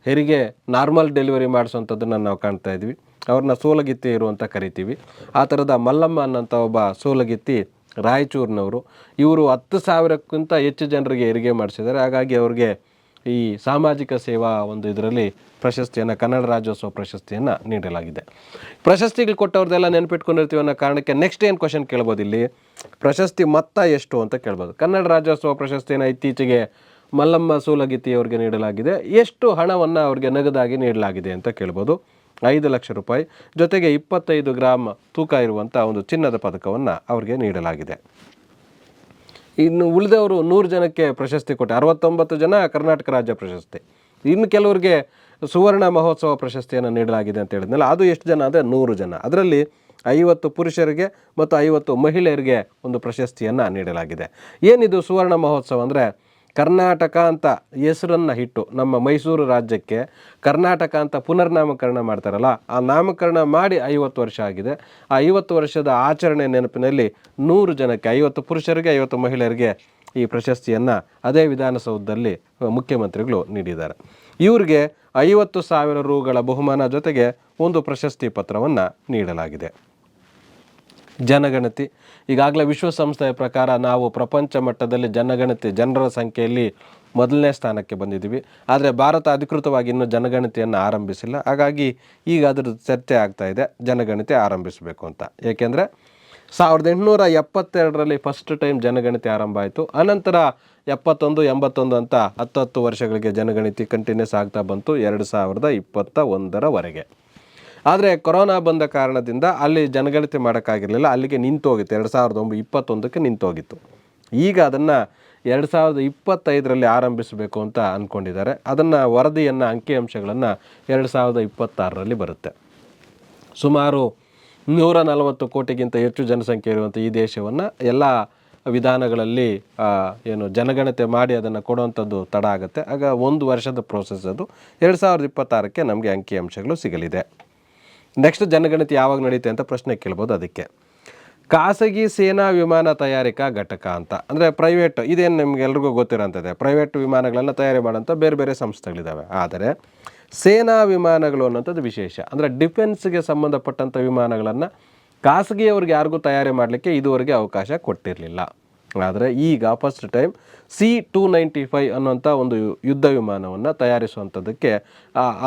ಹೆರಿಗೆ ನಾರ್ಮಲ್ ಡೆಲಿವರಿ ಮಾಡಿಸೋಂಥದ್ದನ್ನು ನಾವು ಕಾಣ್ತಾ ಇದ್ವಿ. ಅವ್ರನ್ನ ಸೋಲಗಿತ್ತಿಯರು ಅಂತ ಕರಿತೀವಿ. ಆ ಥರದ ಮಲ್ಲಮ್ಮ ಅನ್ನೋಂಥ ಒಬ್ಬ ಸೋಲಗಿತ್ತಿ ರಾಯಚೂರಿನವರು. ಇವರು 10,000ಕ್ಕಿಂತ ಹೆಚ್ಚು ಜನರಿಗೆ ಹೆರಿಗೆ ಮಾಡಿಸಿದ್ದಾರೆ. ಹಾಗಾಗಿ ಅವ್ರಿಗೆ ಈ ಸಾಮಾಜಿಕ ಸೇವಾ ಒಂದು ಇದರಲ್ಲಿ ಪ್ರಶಸ್ತಿಯನ್ನು, ಕನ್ನಡ ರಾಜ್ಯೋತ್ಸವ ಪ್ರಶಸ್ತಿಯನ್ನು ನೀಡಲಾಗಿದೆ. ಪ್ರಶಸ್ತಿಗಳು ಕೊಟ್ಟವ್ರದ್ದೆಲ್ಲ ನೆನಪಿಟ್ಕೊಂಡಿರ್ತೀವಿ ಅನ್ನೋ ಕಾರಣಕ್ಕೆ ನೆಕ್ಸ್ಟ್ ಏನು ಕ್ವಶನ್ ಕೇಳ್ಬೋದು, ಇಲ್ಲಿ ಪ್ರಶಸ್ತಿ ಮೊತ್ತ ಎಷ್ಟು ಅಂತ ಕೇಳ್ಬೋದು. ಕನ್ನಡ ರಾಜ್ಯೋತ್ಸವ ಪ್ರಶಸ್ತಿಯನ್ನು ಇತ್ತೀಚೆಗೆ ಮಲ್ಲಮ್ಮ ಸೂಲಗಿತ್ತಿ ಅವರಿಗೆ ನೀಡಲಾಗಿದೆ. ಎಷ್ಟು ಹಣವನ್ನು ಅವ್ರಿಗೆ ನಗದಾಗಿ ನೀಡಲಾಗಿದೆ ಅಂತ ಕೇಳ್ಬೋದು. 5 ಲಕ್ಷ ರೂಪಾಯಿ ಜೊತೆಗೆ 25 ಗ್ರಾಮ್ ತೂಕ ಇರುವಂಥ ಒಂದು ಚಿನ್ನದ ಪದಕವನ್ನು ಅವ್ರಿಗೆ ನೀಡಲಾಗಿದೆ. ಇನ್ನು ಉಳಿದವರು 100 ಜನಕ್ಕೆ ಪ್ರಶಸ್ತಿ ಕೊಟ್ಟೆ, 69 ಜನ ಕರ್ನಾಟಕ ರಾಜ್ಯ ಪ್ರಶಸ್ತಿ. ಇನ್ನು ಕೆಲವರಿಗೆ ಸುವರ್ಣ ಮಹೋತ್ಸವ ಪ್ರಶಸ್ತಿಯನ್ನು ನೀಡಲಾಗಿದೆ ಅಂತ ಹೇಳಿದ್ನಲ್ಲ, ಅದು ಎಷ್ಟು ಜನ ಅಂದರೆ 100 ಜನ. ಅದರಲ್ಲಿ 50 ಪುರುಷರಿಗೆ ಮತ್ತು 50 ಮಹಿಳೆಯರಿಗೆ ಒಂದು ಪ್ರಶಸ್ತಿಯನ್ನು ನೀಡಲಾಗಿದೆ. ಏನಿದು ಸುವರ್ಣ ಮಹೋತ್ಸವ ಅಂದರೆ, ಕರ್ನಾಟಕ ಅಂತ ಹೆಸರನ್ನು ಇಟ್ಟು ನಮ್ಮ ಮೈಸೂರು ರಾಜ್ಯಕ್ಕೆ ಕರ್ನಾಟಕ ಅಂತ ಪುನರ್ನಾಮಕರಣ ಮಾಡ್ತಾರಲ್ಲ, ಆ ನಾಮಕರಣ ಮಾಡಿ 50 ವರ್ಷ ಆಗಿದೆ. ಆ 50 ವರ್ಷದ ಆಚರಣೆ ನೆನಪಿನಲ್ಲಿ 100 ಜನಕ್ಕೆ, 50 ಪುರುಷರಿಗೆ 50 ಮಹಿಳೆಯರಿಗೆ ಈ ಪ್ರಶಸ್ತಿಯನ್ನು ಅದೇ ವಿಧಾನಸೌಧದಲ್ಲಿ ಮುಖ್ಯಮಂತ್ರಿಗಳು ನೀಡಿದ್ದಾರೆ. ಇವ್ರಿಗೆ 50,000 ರೂಗಳ ಬಹುಮಾನ ಜೊತೆಗೆ ಒಂದು ಪ್ರಶಸ್ತಿ ಪತ್ರವನ್ನು ನೀಡಲಾಗಿದೆ. ಜನಗಣತಿ, ಈಗಾಗಲೇ ವಿಶ್ವಸಂಸ್ಥೆಯ ಪ್ರಕಾರ ನಾವು ಪ್ರಪಂಚ ಮಟ್ಟದಲ್ಲಿ ಜನರ ಸಂಖ್ಯೆಯಲ್ಲಿ ಮೊದಲನೇ ಸ್ಥಾನಕ್ಕೆ ಬಂದಿದ್ದೀವಿ. ಆದರೆ ಭಾರತ ಅಧಿಕೃತವಾಗಿ ಇನ್ನೂ ಜನಗಣತಿಯನ್ನು ಆರಂಭಿಸಿಲ್ಲ. ಹಾಗಾಗಿ ಈಗ ಅದ್ರ ಚರ್ಚೆ ಆಗ್ತಾ ಇದೆ, ಜನಗಣತಿ ಆರಂಭಿಸಬೇಕು ಅಂತ. ಏಕೆಂದರೆ 1872ರಲ್ಲಿ ಫಸ್ಟ್ ಟೈಮ್ ಜನಗಣತಿ ಆರಂಭ ಆಯಿತು. ಅನಂತರ 71, 81 ಅಂತ 10 ವರ್ಷಗಳಿಗೆ ಜನಗಣತಿ ಕಂಟಿನ್ಯೂಸ್ ಆಗ್ತಾ ಬಂತು 2021ರವರೆಗೆ. ಆದರೆ ಕೊರೋನಾ ಬಂದ ಕಾರಣದಿಂದ ಅಲ್ಲಿ ಜನಗಣತಿ ಮಾಡೋಕ್ಕಾಗಿರಲಿಲ್ಲ, ಅಲ್ಲಿಗೆ ನಿಂತೋಗಿತ್ತು. 2021ಕ್ಕೆ ನಿಂತೋಗಿತ್ತು. ಈಗ ಅದನ್ನು 2025ರಲ್ಲಿ ಆರಂಭಿಸಬೇಕು ಅಂತ ಅಂದ್ಕೊಂಡಿದ್ದಾರೆ. ಅದನ್ನು ವರದಿಯನ್ನು, ಅಂಕಿಅಂಶಗಳನ್ನು 2026ರಲ್ಲಿ ಬರುತ್ತೆ. ಸುಮಾರು 140 ಕೋಟಿಗಿಂತ ಹೆಚ್ಚು ಜನಸಂಖ್ಯೆ ಇರುವಂಥ ಈ ದೇಶವನ್ನು ಎಲ್ಲ ವಿಧಾನಗಳಲ್ಲಿ ಜನಗಣತಿ ಮಾಡಿ ಅದನ್ನು ಕೊಡುವಂಥದ್ದು ತಡ ಆಗುತ್ತೆ. ಆಗ 1 ವರ್ಷದ ಪ್ರೋಸೆಸ್ ಅದು. 2026ಕ್ಕೆ ನಮಗೆ ಅಂಕಿಅಂಶಗಳು ಸಿಗಲಿದೆ. ನೆಕ್ಸ್ಟ್ ಜನಗಣತಿ ಯಾವಾಗ ನಡೀತೆ ಅಂತ ಪ್ರಶ್ನೆ ಕೇಳ್ಬೋದು. ಅದಕ್ಕೆ ಖಾಸಗಿ ಸೇನಾ ವಿಮಾನ ತಯಾರಿಕಾ ಘಟಕ ಅಂತ, ಅಂದರೆ ಪ್ರೈವೇಟ್, ಇದೇನು ನಿಮಗೆಲ್ರಿಗೂ ಗೊತ್ತಿರೋಂಥದ್ದೇ, ಪ್ರೈವೇಟ್ ವಿಮಾನಗಳನ್ನು ತಯಾರಿ ಮಾಡೋಂಥ ಬೇರೆ ಬೇರೆ ಸಂಸ್ಥೆಗಳಿದ್ದಾವೆ. ಆದರೆ ಸೇನಾ ವಿಮಾನಗಳು ಅನ್ನೋಂಥದ್ದು ವಿಶೇಷ. ಅಂದರೆ ಡಿಫೆನ್ಸ್ಗೆ ಸಂಬಂಧಪಟ್ಟಂಥ ವಿಮಾನಗಳನ್ನು ಖಾಸಗಿಯವ್ರಿಗೆ ಯಾರಿಗೂ ತಯಾರಿ ಮಾಡಲಿಕ್ಕೆ ಇದುವರೆಗೆ ಅವಕಾಶ ಕೊಟ್ಟಿರಲಿಲ್ಲ. ಆದರೆ ಈಗ ಫಸ್ಟ್ ಟೈಮ್ C-295 ಅನ್ನೋಂಥ ಒಂದು ಯುದ್ಧ ವಿಮಾನವನ್ನು ತಯಾರಿಸುವಂಥದ್ದಕ್ಕೆ,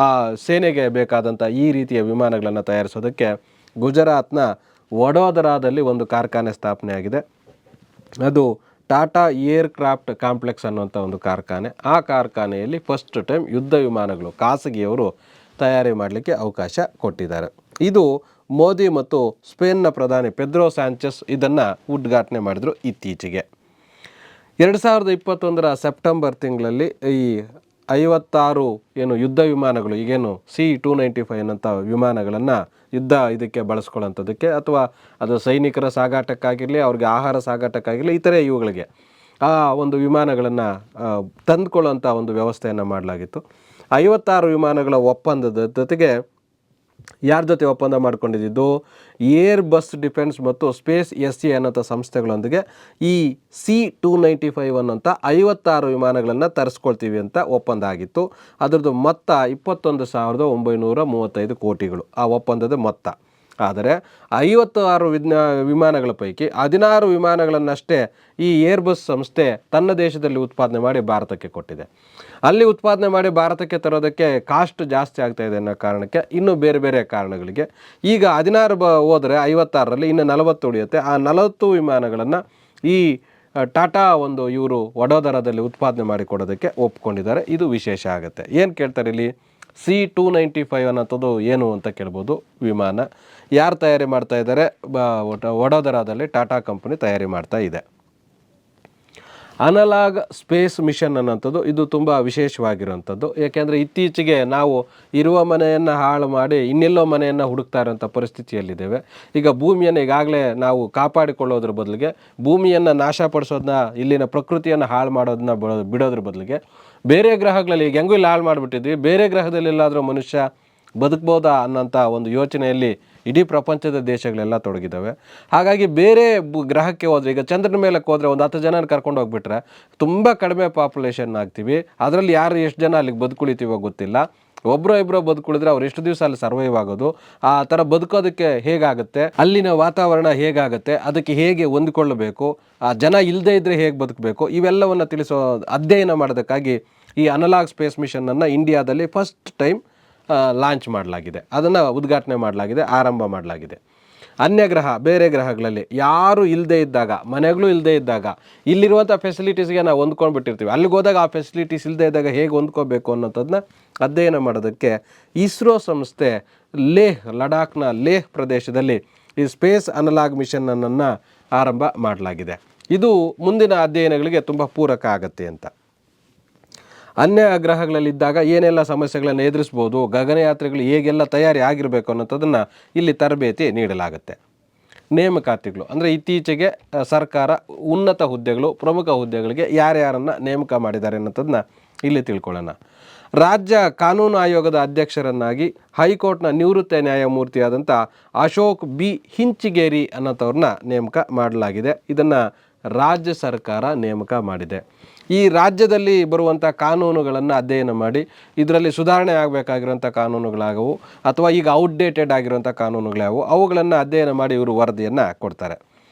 ಆ ಸೇನೆಗೆ ಬೇಕಾದಂಥ ಈ ರೀತಿಯ ವಿಮಾನಗಳನ್ನು ತಯಾರಿಸೋದಕ್ಕೆ ಗುಜರಾತ್ನ ವಡೋದರಾದಲ್ಲಿ ಒಂದು ಕಾರ್ಖಾನೆ ಸ್ಥಾಪನೆ ಆಗಿದೆ. ಅದು ಟಾಟಾ ಏರ್ಕ್ರಾಫ್ಟ್ ಕಾಂಪ್ಲೆಕ್ಸ್ ಅನ್ನುವಂಥ ಒಂದು ಕಾರ್ಖಾನೆ. ಆ ಕಾರ್ಖಾನೆಯಲ್ಲಿ ಫಸ್ಟ್ ಟೈಮ್ ಯುದ್ಧ ವಿಮಾನಗಳು ಖಾಸಗಿಯವರು ತಯಾರಿ ಮಾಡಲಿಕ್ಕೆ ಅವಕಾಶ ಕೊಟ್ಟಿದ್ದಾರೆ. ಇದು ಮೋದಿ ಮತ್ತು ಸ್ಪೇನ್ನ ಪ್ರಧಾನಿ ಪೆದ್ರೋ ಸ್ಯಾಂಚೆಸ್ ಇದನ್ನು ಉದ್ಘಾಟನೆ ಮಾಡಿದರು ಇತ್ತೀಚೆಗೆ. 2021ರ ಸೆಪ್ಟೆಂಬರ್ ತಿಂಗಳಲ್ಲಿ ಈ 56 ಯುದ್ಧ ವಿಮಾನಗಳು, ಈಗೇನು C-295 ಅನ್ನೋಂಥ ವಿಮಾನಗಳನ್ನು ಇದಕ್ಕೆ ಬಳಸ್ಕೊಳ್ಳೋಂಥದ್ದಕ್ಕೆ, ಅಥವಾ ಅದು ಸೈನಿಕರ ಸಾಗಾಟಕ್ಕಾಗಿರಲಿ, ಅವ್ರಿಗೆ ಆಹಾರ ಸಾಗಾಟಕ್ಕಾಗಿರಲಿ, ಇತರೆ ಇವುಗಳಿಗೆ ಆ ಒಂದು ವಿಮಾನಗಳನ್ನು ತಂದುಕೊಳ್ಳೋಂಥ ಒಂದು ವ್ಯವಸ್ಥೆಯನ್ನು ಮಾಡಲಾಗಿತ್ತು. 56 ವಿಮಾನಗಳ ಒಪ್ಪಂದದ ಜೊತೆಗೆ ಯಾರ ಜೊತೆ ಒಪ್ಪಂದ ಮಾಡ್ಕೊಂಡಿದ್ದು, ಏರ್ ಬಸ್ ಡಿಫೆನ್ಸ್ ಮತ್ತು ಸ್ಪೇಸ್ SC ಅನ್ನೋಂಥ ಸಂಸ್ಥೆಗಳೊಂದಿಗೆ ಈ C-295 ಅನ್ನೋಂಥ 56 ವಿಮಾನಗಳನ್ನು ತರಿಸ್ಕೊಳ್ತೀವಿ ಅಂತ ಒಪ್ಪಂದ ಆಗಿತ್ತು. ಅದರದ್ದು ಮೊತ್ತ 21,935 ಕೋಟಿಗಳು ಆ ಒಪ್ಪಂದದ ಮೊತ್ತ. ಆದರೆ 56 ವಿಮಾನಗಳ ಪೈಕಿ 16 ವಿಮಾನಗಳನ್ನಷ್ಟೇ ಈ ಏರ್ಬಸ್ ಸಂಸ್ಥೆ ತನ್ನ ದೇಶದಲ್ಲಿ ಉತ್ಪಾದನೆ ಮಾಡಿ ಭಾರತಕ್ಕೆ ಕೊಟ್ಟಿದೆ. ಅಲ್ಲಿ ಉತ್ಪಾದನೆ ಮಾಡಿ ಭಾರತಕ್ಕೆ ತರೋದಕ್ಕೆ ಕಾಸ್ಟ್ ಜಾಸ್ತಿ ಆಗ್ತಾ ಇದೆ ಅನ್ನೋ ಕಾರಣಕ್ಕೆ, ಇನ್ನೂ ಬೇರೆ ಬೇರೆ ಕಾರಣಗಳಿಗೆ ಈಗ 16 ಹೋದರೆ 56ರಲ್ಲಿ ಇನ್ನು 40 ಉಳಿಯುತ್ತೆ. ಆ 40 ವಿಮಾನಗಳನ್ನು ಈ ಟಾಟಾ ಒಂದು ಇವರು ವಡೋದರದಲ್ಲಿ ಉತ್ಪಾದನೆ ಮಾಡಿಕೊಡೋದಕ್ಕೆ ಒಪ್ಕೊಂಡಿದ್ದಾರೆ. ಇದು ವಿಶೇಷ ಆಗುತ್ತೆ. ಏನು ಕೇಳ್ತಾರೆ ಇಲ್ಲಿ, C-295 ಅನ್ನೋಂಥದ್ದು ಏನು ಅಂತ ಕೇಳ್ಬೋದು. ವಿಮಾನ ಯಾರು ತಯಾರಿ ಮಾಡ್ತಾ ಇದ್ದಾರೆ, ವಡೋದರಾದಲ್ಲಿ ಟಾಟಾ ಕಂಪನಿ ತಯಾರಿ ಮಾಡ್ತಾ ಇದೆ. ಅನಲಾಗ್ ಸ್ಪೇಸ್ ಮಿಷನ್ ಅನ್ನೋಂಥದ್ದು ಇದು ತುಂಬ ವಿಶೇಷವಾಗಿರುವಂಥದ್ದು. ಏಕೆಂದರೆ ಇತ್ತೀಚೆಗೆ ನಾವು ಇರುವ ಮನೆಯನ್ನು ಹಾಳು ಮಾಡಿ ಇನ್ನೆಲ್ಲೋ ಮನೆಯನ್ನು ಹುಡುಕ್ತಾ ಇರೋಂಥ ಪರಿಸ್ಥಿತಿಯಲ್ಲಿದ್ದೇವೆ. ಈಗ ಭೂಮಿಯನ್ನು ಈಗಾಗಲೇ ನಾವು ಕಾಪಾಡಿಕೊಳ್ಳೋದ್ರ ಬದಲಿಗೆ ಭೂಮಿಯನ್ನು ನಾಶಪಡಿಸೋದನ್ನ, ಇಲ್ಲಿನ ಪ್ರಕೃತಿಯನ್ನು ಹಾಳು ಮಾಡೋದನ್ನ ಬಿಡೋದ್ರ ಬದಲಿಗೆ ಬೇರೆ ಗ್ರಹಗಳಲ್ಲಿ ಈಗ ಹೆಂಗೂ ಇಲ್ಲಿ ಹಾಳು ಮಾಡಿಬಿಟ್ಟಿದ್ವಿ, ಬೇರೆ ಗ್ರಹದಲ್ಲಿ ಎಲ್ಲಾದರೂ ಮನುಷ್ಯ ಬದುಕ್ಬೋದಾ ಅನ್ನೋಂಥ ಒಂದು ಯೋಚನೆಯಲ್ಲಿ ಇಡೀ ಪ್ರಪಂಚದ ದೇಶಗಳೆಲ್ಲ ತೊಡಗಿದ್ದಾವೆ. ಹಾಗಾಗಿ ಬೇರೆ ಗ್ರಹಕ್ಕೆ ಹೋದರೆ, ಈಗ ಚಂದ್ರನ ಮೇಲಕ್ಕೆ ಹೋದರೆ ಒಂದು 10 ಜನ ಕರ್ಕೊಂಡು ಹೋಗ್ಬಿಟ್ರೆ ತುಂಬ ಕಡಿಮೆ ಪಾಪ್ಯುಲೇಷನ್ ಆಗ್ತೀವಿ. ಅದರಲ್ಲಿ ಯಾರು ಎಷ್ಟು ಜನ ಅಲ್ಲಿಗೆ ಬದುಕುಳಿತೀವೋ ಗೊತ್ತಿಲ್ಲ. ಒಬ್ಬರೋ ಇಬ್ಬರೋ ಬದುಕುಳಿದ್ರೆ ಅವ್ರು ಎಷ್ಟು ದಿವಸ ಅಲ್ಲಿ ಸರ್ವೈವ್ ಆಗೋದು, ಆ ಥರ ಬದುಕೋದಕ್ಕೆ ಹೇಗಾಗುತ್ತೆ, ಅಲ್ಲಿನ ವಾತಾವರಣ ಹೇಗಾಗುತ್ತೆ, ಅದಕ್ಕೆ ಹೇಗೆ ಹೊಂದ್ಕೊಳ್ಳಬೇಕು, ಆ ಜನ ಇಲ್ಲದೇ ಇದ್ದರೆ ಹೇಗೆ ಬದುಕಬೇಕು, ಇವೆಲ್ಲವನ್ನು ತಿಳಿಸೋ ಅಧ್ಯಯನ ಮಾಡೋದಕ್ಕಾಗಿ ಈ ಅನಲಾಗ್ ಸ್ಪೇಸ್ ಮಿಷನನ್ನು ಇಂಡಿಯಾದಲ್ಲಿ ಫಸ್ಟ್ ಟೈಮ್ ಲಾಂಚ್ ಮಾಡಲಾಗಿದೆ. ಅದನ್ನು ಉದ್ಘಾಟನೆ ಮಾಡಲಾಗಿದೆ, ಆರಂಭ ಮಾಡಲಾಗಿದೆ. ಅನ್ಯಗ್ರಹ, ಬೇರೆ ಗ್ರಹಗಳಲ್ಲಿ ಯಾರು ಇಲ್ಲದೇ ಇದ್ದಾಗ, ಮನೆಗಳು ಇಲ್ಲದೇ ಇದ್ದಾಗ, ಇಲ್ಲಿರುವಂಥ ಫೆಸಿಲಿಟೀಸ್ಗೆ ನಾವು ಹೊಂದ್ಕೊಂಡ್ಬಿಟ್ಟಿರ್ತೀವಿ. ಅಲ್ಲಿಗೆ ಹೋದಾಗ ಆ ಫೆಸಿಲಿಟೀಸ್ ಇಲ್ಲದೇ ಇದ್ದಾಗ ಹೇಗೆ ಹೊಂದ್ಕೋಬೇಕು ಅನ್ನೋದನ್ನ ಅಧ್ಯಯನ ಮಾಡೋದಕ್ಕೆ ಇಸ್ರೋ ಸಂಸ್ಥೆ ಲಡಾಖ್ನ ಲೇಹ್ ಪ್ರದೇಶದಲ್ಲಿ ಈ ಸ್ಪೇಸ್ ಅನಲಾಗ್ ಮಿಷನನ್ನು ಆರಂಭ ಮಾಡಲಾಗಿದೆ. ಇದು ಮುಂದಿನ ಅಧ್ಯಯನಗಳಿಗೆ ತುಂಬ ಪೂರಕ ಆಗುತ್ತೆ ಅಂತ. ಅನ್ಯ ಗ್ರಹಗಳಲ್ಲಿದ್ದಾಗ ಏನೆಲ್ಲ ಸಮಸ್ಯೆಗಳನ್ನು ಎದುರಿಸ್ಬೋದು, ಗಗನಯಾತ್ರೆಗಳು ಹೇಗೆಲ್ಲ ತಯಾರಿ ಆಗಿರಬೇಕು ಅನ್ನೋಂಥದ್ದನ್ನು ಇಲ್ಲಿ ತರಬೇತಿ ನೀಡಲಾಗುತ್ತೆ. ನೇಮಕಾತಿಗಳು ಅಂದರೆ ಇತ್ತೀಚೆಗೆ ಸರ್ಕಾರ ಉನ್ನತ ಹುದ್ದೆಗಳು, ಪ್ರಮುಖ ಹುದ್ದೆಗಳಿಗೆ ಯಾರ್ಯಾರನ್ನು ನೇಮಕ ಮಾಡಿದ್ದಾರೆ ಅನ್ನೋಂಥದ್ದನ್ನ ಇಲ್ಲಿ ತಿಳ್ಕೊಳ್ಳೋಣ. ರಾಜ್ಯ ಕಾನೂನು ಆಯೋಗದ ಅಧ್ಯಕ್ಷರನ್ನಾಗಿ ಹೈಕೋರ್ಟ್ನ ನಿವೃತ್ತ ನ್ಯಾಯಮೂರ್ತಿಯಾದಂಥ ಅಶೋಕ್ ಬಿ ಹಿಂಚಿಗೇರಿ ಅನ್ನೋಂಥವ್ರನ್ನ ನೇಮಕ ಮಾಡಲಾಗಿದೆ. ಇದನ್ನು ರಾಜ್ಯ ಸರ್ಕಾರ ನೇಮಕ ಮಾಡಿದೆ. ಈ ರಾಜ್ಯದಲ್ಲಿ ಬರುವಂಥ ಕಾನೂನುಗಳನ್ನು ಅಧ್ಯಯನ ಮಾಡಿ ಇದರಲ್ಲಿ ಸುಧಾರಣೆ ಆಗಬೇಕಾಗಿರುವಂಥ ಕಾನೂನುಗಳಾಗವು ಅಥವಾ ಈಗ ಔಟ್ಡೇಟೆಡ್ ಆಗಿರುವಂಥ ಕಾನೂನುಗಳಾಗವು, ಅವುಗಳನ್ನು ಅಧ್ಯಯನ ಮಾಡಿ ಇವರು ವರದಿಯನ್ನು ಕೊಡ್ತಾರೆ.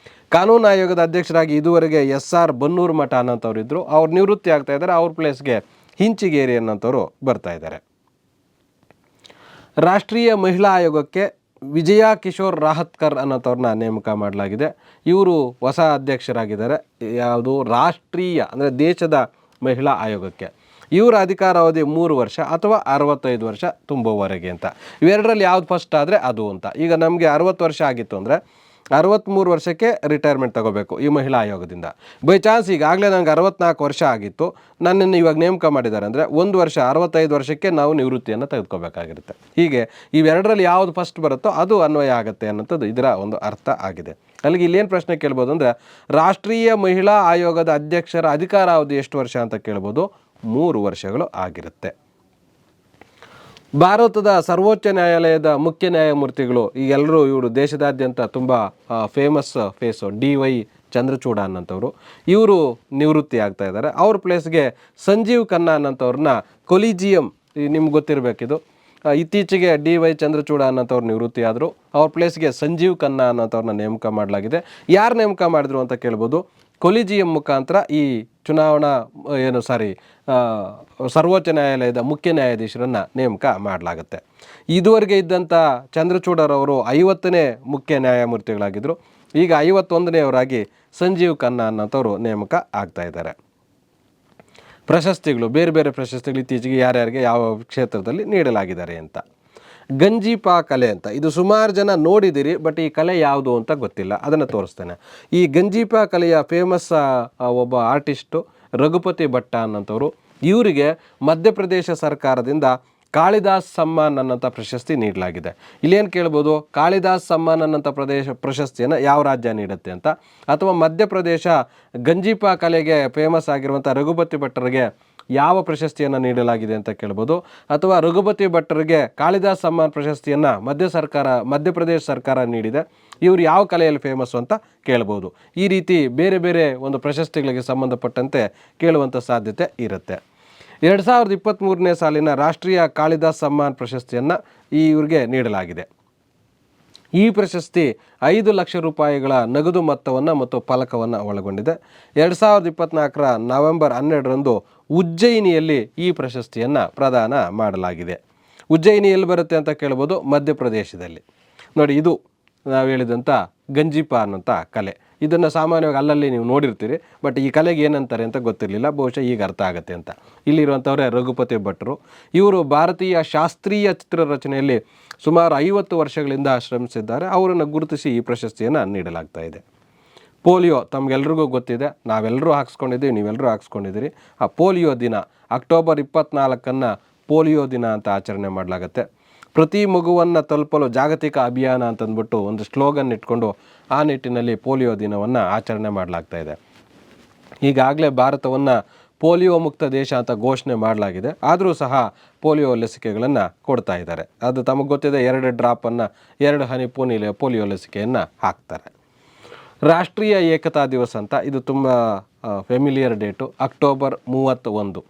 ಕಾನೂನು ಆಯೋಗದ ಅಧ್ಯಕ್ಷರಾಗಿ ಇದುವರೆಗೆ SR ಬನ್ನೂರು ಮಠ ಅನ್ನೋಂಥವ್ರು ಇದ್ದರು. ಅವ್ರು ನಿವೃತ್ತಿ ಆಗ್ತಾ ಇದ್ದಾರೆ. ಅವ್ರ ಪ್ಲೇಸ್ಗೆ ಹಿಂಚಿಗೇರಿ ಅನ್ನೋಂಥವ್ರು ಬರ್ತಾ ಇದ್ದಾರೆ. ರಾಷ್ಟ್ರೀಯ ಮಹಿಳಾ ಆಯೋಗಕ್ಕೆ ವಿಜಯಾ ಕಿಶೋರ್ ರಾಹತ್ಕರ್ ಅನ್ನೋಂಥವ್ರನ್ನ ನೇಮಕ ಮಾಡಲಾಗಿದೆ. ಇವರು ಹೊಸ ಅಧ್ಯಕ್ಷರಾಗಿದ್ದಾರೆ. ಯಾವುದು, ರಾಷ್ಟ್ರೀಯ ಅಂದರೆ ದೇಶದ ಮಹಿಳಾ ಆಯೋಗಕ್ಕೆ. ಇವರ ಅಧಿಕಾರಾವಧಿ 3 ವರ್ಷ ಅಥವಾ 65 ವರ್ಷ ತುಂಬುವವರೆಗೆ ಅಂತ. ಇವೆರಡರಲ್ಲಿ ಯಾವ್ದು ಫಸ್ಟ್ ಆದರೆ ಅದು ಅಂತ. ಈಗ ನಮಗೆ 60 ವರ್ಷ ಆಗಿತ್ತು ಅಂದರೆ 63 ವರ್ಷಕ್ಕೆ ರಿಟೈರ್ಮೆಂಟ್ ತಗೋಬೇಕು ಈ ಮಹಿಳಾ ಆಯೋಗದಿಂದ. ಬೈ ಚಾನ್ಸ್ ಈಗಾಗಲೇ ನನಗೆ 64 ವರ್ಷ ಆಗಿತ್ತು, ನನ್ನನ್ನು ಇವಾಗ ನೇಮಕ ಮಾಡಿದ್ದಾರೆ ಅಂದರೆ 1 ವರ್ಷ 65 ವರ್ಷಕ್ಕೆ ನಾವು ನಿವೃತ್ತಿಯನ್ನು ತೆಗೆದುಕೋಬೇಕಾಗಿರುತ್ತೆ. ಹೀಗೆ ಇವೆರಡರಲ್ಲಿ ಯಾವುದು ಫಸ್ಟ್ ಬರುತ್ತೋ ಅದು ಅನ್ವಯ ಆಗುತ್ತೆ ಅನ್ನೋಂಥದ್ದು ಇದರ ಒಂದು ಅರ್ಥ ಆಗಿದೆ. ಅಲ್ಲಿಗೆ ಇಲ್ಲೇನು ಪ್ರಶ್ನೆ ಕೇಳ್ಬೋದು ಅಂದರೆ, ರಾಷ್ಟ್ರೀಯ ಮಹಿಳಾ ಆಯೋಗದ ಅಧ್ಯಕ್ಷರ ಅಧಿಕಾರಾವಧಿ ಎಷ್ಟು ವರ್ಷ ಅಂತ ಕೇಳ್ಬೋದು. 3 ವರ್ಷಗಳು ಆಗಿರುತ್ತೆ. ಭಾರತದ ಸರ್ವೋಚ್ಚ ನ್ಯಾಯಾಲಯದ ಮುಖ್ಯ ನ್ಯಾಯಮೂರ್ತಿಗಳು ಈಗೆಲ್ಲರೂ ಇವರು ದೇಶದಾದ್ಯಂತ ತುಂಬ ಫೇಮಸ್ ಫೇಸು DY ಚಂದ್ರಚೂಡ ಅನ್ನೋಂಥವ್ರು. ಇವರು ನಿವೃತ್ತಿ ಆಗ್ತಾ ಇದ್ದಾರೆ. ಅವ್ರ ಪ್ಲೇಸ್ಗೆ ಸಂಜೀವ್ ಖನ್ನಾ ಅನ್ನೋಂಥವ್ರನ್ನ ಕೊಲಿಜಿಯಂ, ನಿಮ್ಗೆ ಗೊತ್ತಿರಬೇಕಿದು, ಇತ್ತೀಚೆಗೆ DY ಚಂದ್ರಚೂಡ ಅನ್ನೋಂಥವ್ರು ನಿವೃತ್ತಿ ಆದರು. ಅವ್ರ ಪ್ಲೇಸ್ಗೆ ಸಂಜೀವ್ ಖನ್ನಾ ಅನ್ನೋಂಥವ್ರನ್ನ ನೇಮಕ ಮಾಡಲಾಗಿದೆ. ಯಾರು ನೇಮಕ ಮಾಡಿದ್ರು ಅಂತ ಕೇಳ್ಬೋದು. ಕೊಲಿಜಿಯಂ ಮುಖಾಂತರ ಈ ಚುನಾವಣಾ ಸರ್ವೋಚ್ಚ ನ್ಯಾಯಾಲಯದ ಮುಖ್ಯ ನ್ಯಾಯಾಧೀಶರನ್ನು ನೇಮಕ ಮಾಡಲಾಗುತ್ತೆ. ಇದುವರೆಗೆ ಇದ್ದಂಥ ಚಂದ್ರಚೂಡರವರು 50ನೇ ಮುಖ್ಯ ನ್ಯಾಯಮೂರ್ತಿಗಳಾಗಿದ್ದರು. ಈಗ 51ನೇವರಾಗಿ ಸಂಜೀವ್ ಖನ್ನಾ ಅನ್ನೋಂಥವ್ರು ನೇಮಕ ಆಗ್ತಾ ಇದ್ದಾರೆ. ಪ್ರಶಸ್ತಿಗಳು, ಬೇರೆ ಬೇರೆ ಪ್ರಶಸ್ತಿಗಳು ಇತ್ತೀಚೆಗೆ ಯಾರ್ಯಾರಿಗೆ ಯಾವ ಕ್ಷೇತ್ರದಲ್ಲಿ ನೀಡಲಾಗಿದ್ದಾರೆ ಅಂತ. ಗಂಜಿಫಾ ಕಲೆ ಅಂತ, ಇದು ಸುಮಾರು ಜನ ನೋಡಿದ್ದೀರಿ, ಬಟ್ ಈ ಕಲೆ ಯಾವುದು ಅಂತ ಗೊತ್ತಿಲ್ಲ. ಅದನ್ನು ತೋರಿಸ್ತೇನೆ. ಈ ಗಂಜಿಫಾ ಕಲೆಯ ಫೇಮಸ್ ಒಬ್ಬ ಆರ್ಟಿಸ್ಟು ರಘುಪತಿ ಭಟ್ಟ ಅನ್ನೋಂಥವ್ರು. ಇವರಿಗೆ ಮಧ್ಯಪ್ರದೇಶ ಸರ್ಕಾರದಿಂದ ಕಾಳಿದಾಸ್ ಸಮ್ಮಾನ್ ಅನ್ನೋಂಥ ಪ್ರಶಸ್ತಿ ನೀಡಲಾಗಿದೆ. ಇಲ್ಲೇನು ಕೇಳ್ಬೋದು, ಕಾಳಿದಾಸ್ ಸಮ್ಮಾನ್ ಅನ್ನೋಂಥ ಪ್ರಶಸ್ತಿಯನ್ನು ಯಾವ ರಾಜ್ಯ ನೀಡುತ್ತೆ ಅಂತ, ಅಥವಾ ಮಧ್ಯಪ್ರದೇಶ ಗಂಜಿಫಾ ಕಲೆಗೆ ಫೇಮಸ್ ಆಗಿರುವಂಥ ರಘುಪತಿ ಭಟ್ಟರಿಗೆ ಯಾವ ಪ್ರಶಸ್ತಿಯನ್ನು ನೀಡಲಾಗಿದೆ ಅಂತ ಕೇಳ್ಬೋದು. ಅಥವಾ ರಘುಪತಿ ಭಟ್ಟರಿಗೆ ಕಾಳಿದಾಸ್ ಸಮ್ಮಾನ್ ಪ್ರಶಸ್ತಿಯನ್ನು ಮಧ್ಯಪ್ರದೇಶ ಸರ್ಕಾರ ನೀಡಿದೆ, ಇವರು ಯಾವ ಕಲೆಯಲ್ಲಿ ಫೇಮಸ್ಸು ಅಂತ ಕೇಳ್ಬೋದು. ಈ ರೀತಿ ಬೇರೆ ಬೇರೆ ಒಂದು ಪ್ರಶಸ್ತಿಗಳಿಗೆ ಸಂಬಂಧಪಟ್ಟಂತೆ ಕೇಳುವಂಥ ಸಾಧ್ಯತೆ ಇರುತ್ತೆ. 2023ನೇ ಸಾಲಿನ ರಾಷ್ಟ್ರೀಯ ಕಾಳಿದಾಸ್ ಸಮ್ಮಾನ್ ಪ್ರಶಸ್ತಿಯನ್ನು ಇವ್ರಿಗೆ ನೀಡಲಾಗಿದೆ. ಈ ಪ್ರಶಸ್ತಿ 5 ಲಕ್ಷ ರೂಪಾಯಿಗಳ ನಗದು ಮೊತ್ತವನ್ನು ಮತ್ತು ಫಲಕವನ್ನು ಒಳಗೊಂಡಿದೆ. 2024ರ ನವೆಂಬರ್ 12ರಂದು ಉಜ್ಜಯಿನಿಯಲ್ಲಿ ಈ ಪ್ರಶಸ್ತಿಯನ್ನು ಪ್ರದಾನ ಮಾಡಲಾಗಿದೆ. ಉಜ್ಜಯಿನಿ ಎಲ್ಲಿ ಬರುತ್ತೆ ಅಂತ ಕೇಳ್ಬೋದು, ಮಧ್ಯಪ್ರದೇಶದಲ್ಲಿ. ನೋಡಿ, ಇದು ನಾವು ಹೇಳಿದಂಥ ಗಂಜಿಪ ಅನ್ನೋಂಥ ಕಲೆ. ಇದನ್ನು ಸಾಮಾನ್ಯವಾಗಿ ಅಲ್ಲಲ್ಲಿ ನೀವು ನೋಡಿರ್ತೀರಿ, ಬಟ್ ಈ ಕಲೆಗೆ ಏನಂತಾರೆ ಅಂತ ಗೊತ್ತಿರಲಿಲ್ಲ. ಬಹುಶಃ ಈಗ ಅರ್ಥ ಆಗುತ್ತೆ ಅಂತ. ಇಲ್ಲಿರುವಂಥವರೇ ರಘುಪತಿ ಭಟ್ರು. ಇವರು ಭಾರತೀಯ ಶಾಸ್ತ್ರೀಯ ಚಿತ್ರರಚನೆಯಲ್ಲಿ ಸುಮಾರು 50 ವರ್ಷಗಳಿಂದ ಶ್ರಮಿಸಿದ್ದಾರೆ. ಅವರನ್ನು ಗುರುತಿಸಿ ಈ ಪ್ರಶಸ್ತಿಯನ್ನು ನೀಡಲಾಗ್ತಾ ಇದೆ. ಪೋಲಿಯೋ ತಮಗೆಲ್ರಿಗೂ ಗೊತ್ತಿದೆ, ನಾವೆಲ್ಲರೂ ಹಾಕ್ಸ್ಕೊಂಡಿದ್ದೀವಿ, ನೀವೆಲ್ಲರೂ ಹಾಕ್ಸ್ಕೊಂಡಿದ್ದೀರಿ. ಆ ಪೋಲಿಯೋ ದಿನ ಅಕ್ಟೋಬರ್ 24 ಪೋಲಿಯೋ ದಿನ ಅಂತ ಆಚರಣೆ ಮಾಡಲಾಗುತ್ತೆ. ಪ್ರತಿ ಮಗುವನ್ನು ತಲುಪಲು ಜಾಗತಿಕ ಅಭಿಯಾನ ಅಂತಂದ್ಬಿಟ್ಟು ಒಂದು ಸ್ಲೋಗನ್ ಇಟ್ಕೊಂಡು ಆ ನಿಟ್ಟಿನಲ್ಲಿ ಪೋಲಿಯೋ ದಿನವನ್ನು ಆಚರಣೆ ಮಾಡಲಾಗ್ತಾ ಇದೆ. ಈಗಾಗಲೇ ಭಾರತವನ್ನು ಪೋಲಿಯೋ ಮುಕ್ತ ದೇಶ ಅಂತ ಘೋಷಣೆ ಮಾಡಲಾಗಿದೆ. ಆದರೂ ಸಹ ಪೋಲಿಯೋ ಲಸಿಕೆಗಳನ್ನು ಕೊಡ್ತಾ ಇದ್ದಾರೆ. ಅದು ತಮಗೆ ಗೊತ್ತಿದೆ, 2 ಡ್ರಾಪನ್ನು 2 ಹನಿ ಪೋಲಿಯೋ ಲಸಿಕೆಯನ್ನು ಹಾಕ್ತಾರೆ. ರಾಷ್ಟ್ರೀಯ ಏಕತಾ ದಿವಸ ಅಂತ, ಇದು ತುಂಬ ಫೆಮಿಲಿಯರ್ ಡೇಟು, ಅಕ್ಟೋಬರ್ 31.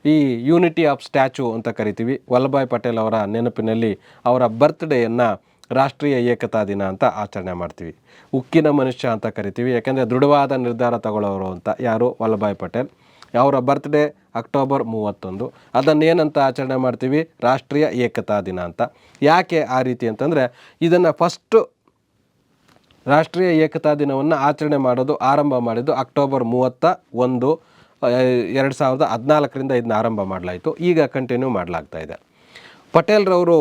ಈ ಯೂನಿಟಿ ಆಫ್ ಸ್ಟ್ಯಾಚ್ಯೂ ಅಂತ ಕರಿತೀವಿ. ವಲ್ಲಭಾಯ್ ಪಟೇಲ್ ಅವರ ನೆನಪಿನಲ್ಲಿ ಅವರ ಬರ್ತ್ಡೇಯನ್ನು ರಾಷ್ಟ್ರೀಯ ಏಕತಾ ದಿನ ಅಂತ ಆಚರಣೆ ಮಾಡ್ತೀವಿ. ಉಕ್ಕಿನ ಮನುಷ್ಯ ಅಂತ ಕರಿತೀವಿ, ಯಾಕೆಂದರೆ ದೃಢವಾದ ನಿರ್ಧಾರ ತಗೊಳ್ಳೋರು ಅಂತ ಯಾರು, ವಲ್ಲಭಾಯ್ ಪಟೇಲ್. ಅವರ ಬರ್ತ್ಡೇ ಅಕ್ಟೋಬರ್ 31. ಅದನ್ನೇನಂತ ಆಚರಣೆ ಮಾಡ್ತೀವಿ, ರಾಷ್ಟ್ರೀಯ ಏಕತಾ ದಿನ ಅಂತ. ಯಾಕೆ ಆ ರೀತಿ ಅಂತಂದರೆ, ಇದನ್ನು ಫಸ್ಟು ರಾಷ್ಟ್ರೀಯ ಏಕತಾ ದಿನವನ್ನು ಆಚರಣೆ ಮಾಡೋದು ಆರಂಭ ಮಾಡಿದ್ದು ಅಕ್ಟೋಬರ್ 31, 2014 ಇದನ್ನ ಆರಂಭ ಮಾಡಲಾಯಿತು. ಈಗ ಕಂಟಿನ್ಯೂ ಮಾಡಲಾಗ್ತಾ ಇದೆ. ಪಟೇಲ್ರವರು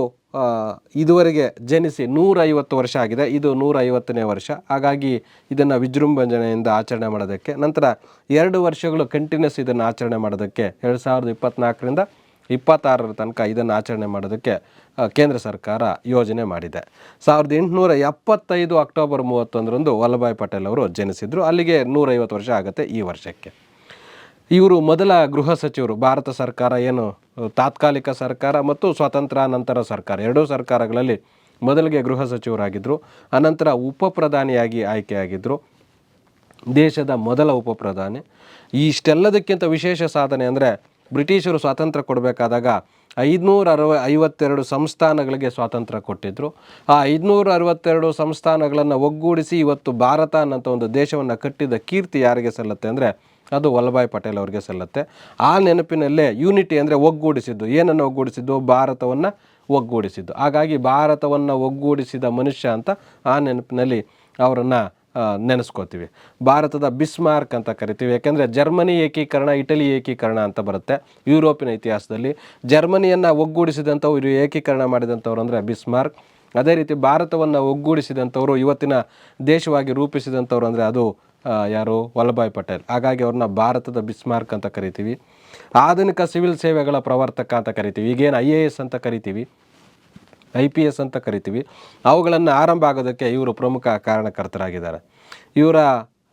ಇದುವರೆಗೆ ಜನಿಸಿ 150 ವರ್ಷ ಆಗಿದೆ. ಇದು 150ನೇ ವರ್ಷ. ಹಾಗಾಗಿ ಇದನ್ನು ವಿಜೃಂಭಣೆಯಿಂದ ಆಚರಣೆ ಮಾಡೋದಕ್ಕೆ, ನಂತರ 2 ವರ್ಷಗಳು ಕಂಟಿನ್ಯೂಸ್ ಇದನ್ನು ಆಚರಣೆ ಮಾಡೋದಕ್ಕೆ 2024ರಿಂದ 2026 ತನಕ ಇದನ್ನು ಆಚರಣೆ ಮಾಡೋದಕ್ಕೆ ಕೇಂದ್ರ ಸರ್ಕಾರ ಯೋಜನೆ ಮಾಡಿದೆ. 1875 ಅಕ್ಟೋಬರ್ 31 ವಲ್ಲಭಾಯ್ ಪಟೇಲ್ ಅವರು ಜನಿಸಿದರು. ಅಲ್ಲಿಗೆ 150 ವರ್ಷ ಆಗುತ್ತೆ ಈ ವರ್ಷಕ್ಕೆ. ಇವರು ಮೊದಲ ಗೃಹ ಸಚಿವರು. ಭಾರತ ಸರ್ಕಾರ ಏನು ತಾತ್ಕಾಲಿಕ ಸರ್ಕಾರ ಮತ್ತು ಸ್ವಾತಂತ್ರ್ಯಾನಂತರ ಸರ್ಕಾರ, 2 ಸರ್ಕಾರಗಳಲ್ಲಿ ಮೊದಲಿಗೆ ಗೃಹ ಸಚಿವರಾಗಿದ್ದರು. ಅನಂತರ ಉಪ ಪ್ರಧಾನಿಯಾಗಿ ಆಯ್ಕೆಯಾಗಿದ್ದರು, ದೇಶದ ಮೊದಲ ಉಪ ಪ್ರಧಾನಿ. ಇಷ್ಟೆಲ್ಲದಕ್ಕಿಂತ ವಿಶೇಷ ಸಾಧನೆ ಅಂದರೆ, ಬ್ರಿಟಿಷರು ಸ್ವಾತಂತ್ರ್ಯ ಕೊಡಬೇಕಾದಾಗ 552 ಸಂಸ್ಥಾನಗಳಿಗೆ ಸ್ವಾತಂತ್ರ್ಯ ಕೊಟ್ಟಿದ್ದರು. ಆ 562 ಸಂಸ್ಥಾನಗಳನ್ನು ಒಗ್ಗೂಡಿಸಿ ಇವತ್ತು ಭಾರತ ಅನ್ನೋಂಥ ಒಂದು ದೇಶವನ್ನು ಕಟ್ಟಿದ ಕೀರ್ತಿ ಯಾರಿಗೆ ಸಲ್ಲತ್ತೆ ಅಂದರೆ ಅದು ವಲ್ಲಭಾಯ್ ಪಟೇಲ್ ಅವರಿಗೆ ಸಲ್ಲತ್ತೆ. ಆ ನೆನಪಿನಲ್ಲೇ ಯೂನಿಟಿ ಅಂದರೆ ಒಗ್ಗೂಡಿಸಿದ್ದು. ಏನನ್ನು ಒಗ್ಗೂಡಿಸಿದ್ದು? ಭಾರತವನ್ನು ಒಗ್ಗೂಡಿಸಿದ್ದು. ಹಾಗಾಗಿ ಭಾರತವನ್ನು ಒಗ್ಗೂಡಿಸಿದ ಮನುಷ್ಯ ಅಂತ ಆ ನೆನಪಿನಲ್ಲಿ ಅವರನ್ನು ನೆನೆಸ್ಕೋತೀವಿ. ಭಾರತದ ಬಿಸ್ಮಾರ್ಕ್ ಅಂತ ಕರಿತೀವಿ, ಯಾಕೆಂದರೆ ಜರ್ಮನಿ ಏಕೀಕರಣ, ಇಟಲಿ ಏಕೀಕರಣ ಅಂತ ಬರುತ್ತೆ ಯುರೋಪಿನ ಇತಿಹಾಸದಲ್ಲಿ. ಜರ್ಮನಿಯನ್ನು ಒಗ್ಗೂಡಿಸಿದಂಥವ್ರು, ಏಕೀಕರಣ ಮಾಡಿದಂಥವ್ರು ಅಂದರೆ ಬಿಸ್ಮಾರ್ಕ್. ಅದೇ ರೀತಿ ಭಾರತವನ್ನು ಒಗ್ಗೂಡಿಸಿದಂಥವ್ರು, ಇವತ್ತಿನ ದೇಶವಾಗಿ ರೂಪಿಸಿದಂಥವ್ರು ಅಂದರೆ ಅದು ಯಾರು? ವಲ್ಲಭಾಯ್ ಪಟೇಲ್. ಹಾಗಾಗಿ ಅವ್ರನ್ನ ಭಾರತದ ಬಿಸ್ಮಾರ್ಕ್ ಅಂತ ಕರಿತೀವಿ. ಆಧುನಿಕ ಸಿವಿಲ್ ಸೇವೆಗಳ ಪ್ರವರ್ತಕ ಅಂತ ಕರಿತೀವಿ. ಈಗೇನು IAS ಅಂತ ಕರಿತೀವಿ, IPS ಅಂತ ಕರಿತೀವಿ, ಅವುಗಳನ್ನು ಆರಂಭ ಆಗೋದಕ್ಕೆ ಇವರು ಪ್ರಮುಖ ಕಾರಣಕರ್ತರಾಗಿದ್ದಾರೆ. ಇವರ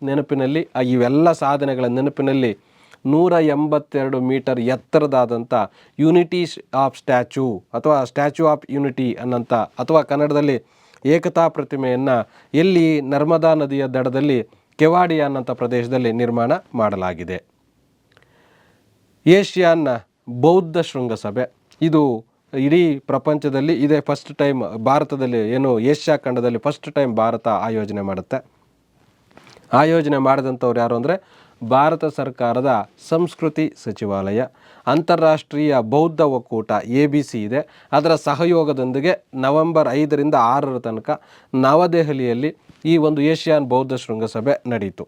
ನೆನಪಿನಲ್ಲಿ, ಇವೆಲ್ಲ ಸಾಧನೆಗಳ ನೆನಪಿನಲ್ಲಿ 182 ಮೀಟರ್ ಎತ್ತರದಾದಂಥ ಯೂನಿಟಿ ಆಫ್ ಸ್ಟ್ಯಾಚ್ಯೂ ಅಥವಾ ಸ್ಟ್ಯಾಚ್ಯೂ ಆಫ್ ಯೂನಿಟಿ ಅನ್ನೋಂಥ, ಅಥವಾ ಕನ್ನಡದಲ್ಲಿ ಏಕತಾ ಪ್ರತಿಮೆಯನ್ನು ಎಲ್ಲಿ? ನರ್ಮದಾ ನದಿಯ ದಡದಲ್ಲಿ ಕೆವಾಡಿಯಾ ಅನ್ನೋಂಥ ಪ್ರದೇಶದಲ್ಲಿ ನಿರ್ಮಾಣ ಮಾಡಲಾಗಿದೆ. ಏಷ್ಯಾನ್ ಬೌದ್ಧ ಶೃಂಗಸಭೆ, ಇದು ಇಡೀ ಪ್ರಪಂಚದಲ್ಲಿ ಇದೇ ಫಸ್ಟ್ ಟೈಮ್. ಭಾರತದಲ್ಲಿ ಏನು ಏಷ್ಯಾ ಖಂಡದಲ್ಲಿ ಫಸ್ಟ್ ಟೈಮ್ ಭಾರತ ಆಯೋಜನೆ ಮಾಡುತ್ತೆ. ಆಯೋಜನೆ ಮಾಡಿದಂಥವ್ರು ಯಾರು ಅಂದರೆ ಭಾರತ ಸರ್ಕಾರದ ಸಂಸ್ಕೃತಿ ಸಚಿವಾಲಯ, ಅಂತಾರಾಷ್ಟ್ರೀಯ ಬೌದ್ಧ ಒಕ್ಕೂಟ ABC ಇದೆ. ಅದರ ಸಹಯೋಗದೊಂದಿಗೆ ನವೆಂಬರ್ 5ರಿಂದ 6 ತನಕ ನವದೆಹಲಿಯಲ್ಲಿ ಈ ಒಂದು ಏಷ್ಯಾನ್ ಬೌದ್ಧ ಶೃಂಗಸಭೆ ನಡೆಯಿತು.